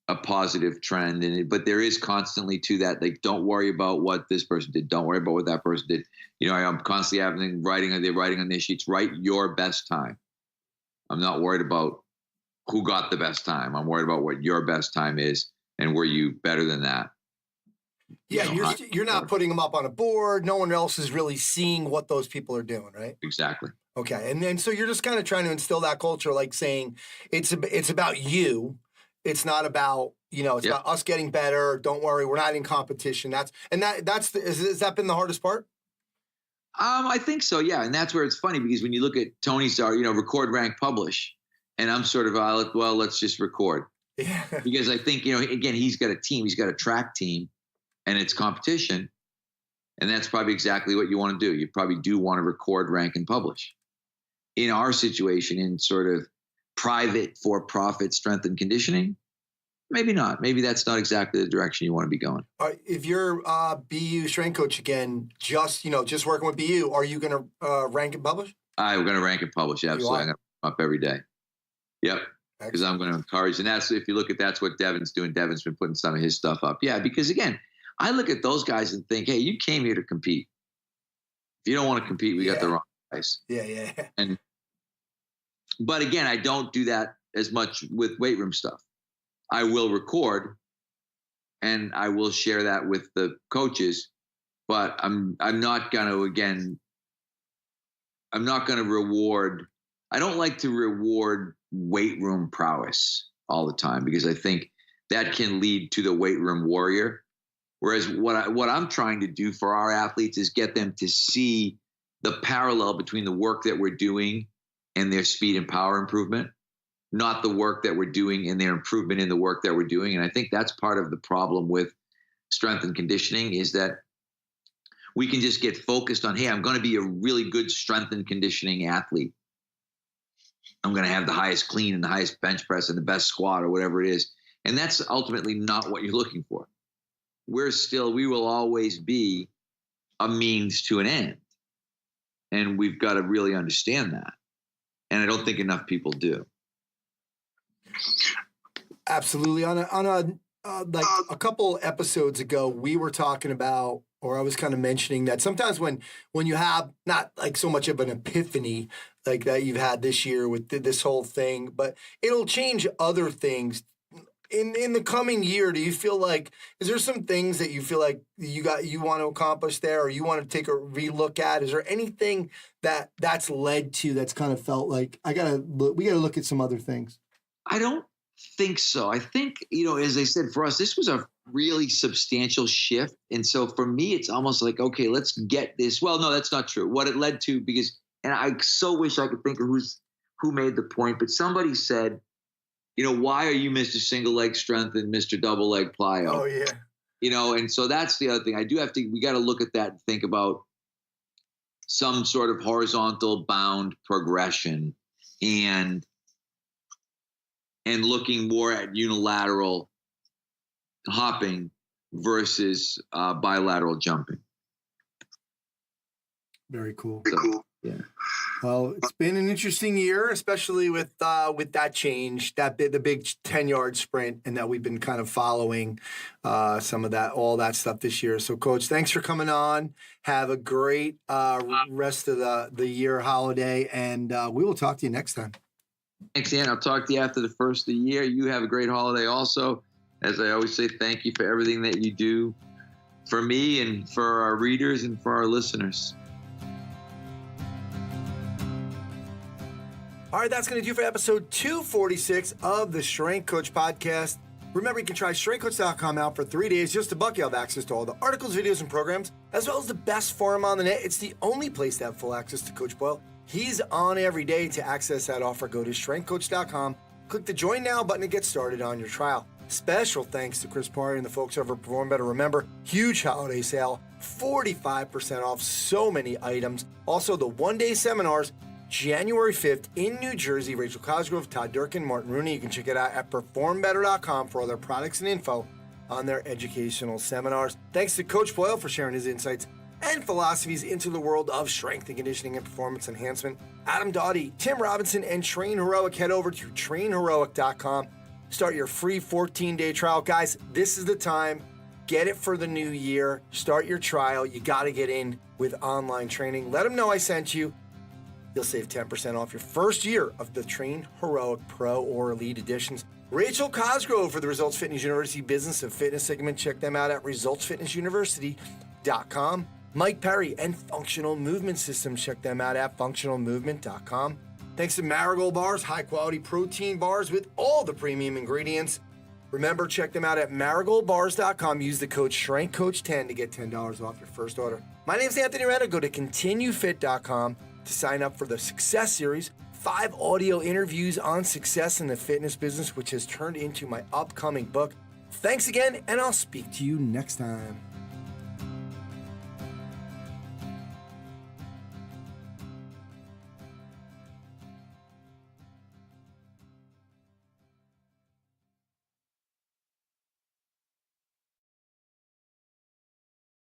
a positive trend in it. But there is constantly to that, like, don't worry about what this person did. Don't worry about what that person did. I'm constantly having writing on their sheets, write your best time. I'm not worried about who got the best time. I'm worried about what your best time is, and were you better than that? Yeah, you're not putting them up on a board. No one else is really seeing what those people are doing, right? Exactly. Okay, and then so you're just kind of trying to instill that culture, like saying it's about you. It's not about about us getting better. Don't worry, we're not in competition. Has that been the hardest part? I think so, yeah, and that's where it's funny, because when you look at Tony's, record, rank, publish, and I'm sort of let's just record. Yeah. Because I think again, he's got a team, he's got a track team. And it's competition, and that's probably exactly what you want to do. You probably do want to record, rank, and publish. In our situation, in sort of private for-profit strength and conditioning, maybe not. Maybe that's not exactly the direction you want to be going. If you're BU strength coach again, just working with BU, are you going to rank and publish? I'm going to rank and publish, absolutely. I'm going to up every day. Yep. Because I'm going to encourage, and that's, if you look at, that's what Devin's doing. Devin's been putting some of his stuff up. Yeah, because again, I look at those guys and think, hey, you came here to compete. If you don't want to compete, we got the wrong guys. Yeah. But again, I don't do that as much with weight room stuff. I will record, and I will share that with the coaches, but I'm not going to reward. I don't like to reward weight room prowess all the time, because I think that can lead to the weight room warrior. Whereas what I'm trying to do for our athletes is get them to see the parallel between the work that we're doing and their speed and power improvement, not the work that we're doing and their improvement in the work that we're doing. And I think that's part of the problem with strength and conditioning, is that we can just get focused on, hey, I'm going to be a really good strength and conditioning athlete. I'm going to have the highest clean and the highest bench press and the best squat or whatever it is. And that's ultimately not what you're looking for. We will always be a means to an end. And we've got to really understand that. And I don't think enough people do. Absolutely. On a couple episodes ago, we were talking about, or I was kind of mentioning that sometimes when you have not like so much of an epiphany like that you've had this year with this whole thing, but it'll change other things. In the coming year, do you feel like, is there some things that you feel like you want to accomplish there, or you want to take a relook at? Is there anything that's led to that's kind of felt like we got to look at some other things? I don't think so. I think, as I said, for us, this was a really substantial shift. And so for me, it's almost like, okay, let's get this. Well, no, that's not true. What it led to, and I so wish I could think of who made the point, but somebody said, why are you Mr. Single Leg Strength and Mr. Double Leg Plyo? Oh, yeah. And so that's the other thing. We got to look at that and think about some sort of horizontal bound progression and looking more at unilateral hopping versus bilateral jumping. Very cool. So, yeah. Well, it's been an interesting year, especially with that change, the big 10-yard sprint, and that we've been kind of following some of that, all that stuff this year. So, Coach, thanks for coming on. Have a great rest of the year holiday, and we will talk to you next time. Thanks, Ian. I'll talk to you after the first of the year. You have a great holiday also. As I always say, thank you for everything that you do for me and for our readers and for our listeners. All right, that's going to do for episode 246 of the Strength Coach Podcast. Remember, you can try StrengthCoach.com out for 3 days just to buck you have access to all the articles, videos, and programs, as well as the best forum on the net. It's the only place to have full access to Coach Boyle. He's on every day. To access that offer, go to StrengthCoach.com, click the Join Now button to get started on your trial. Special thanks to Chris Poirier and the folks over at Perform Better. Remember, huge holiday sale, 45% off so many items. Also, the one-day seminars, January 5th in New Jersey. Rachel Cosgrove, Todd Durkin, Martin Rooney. You can check it out at performbetter.com for all their products and info on their educational seminars. Thanks to Coach Boyle for sharing his insights and philosophies into the world of strength and conditioning and performance enhancement. Adam Doughty, Tim Robinson, and Train Heroic. Head over to trainheroic.com. Start your free 14-day trial. Guys, this is the time. Get it for the new year. Start your trial. You got to get in with online training. Let them know I sent you. You'll save 10% off your first year of the Train Heroic Pro or Elite editions. Rachel Cosgrove for the Results Fitness University Business of Fitness segment. Check them out at resultsfitnessuniversity.com. Mike Perry and Functional Movement Systems. Check them out at functionalmovement.com. Thanks to MariGold Bars, high-quality protein bars with all the premium ingredients. Remember, check them out at marigoldbars.com. Use the code STRENGTHCOACH10 to get $10 off your first order. My name is Anthony Retta. Go to continuefit.com to sign up for the Success Series, 5 audio interviews on success in the fitness business, which has turned into my upcoming book. Thanks again, and I'll speak to you next time.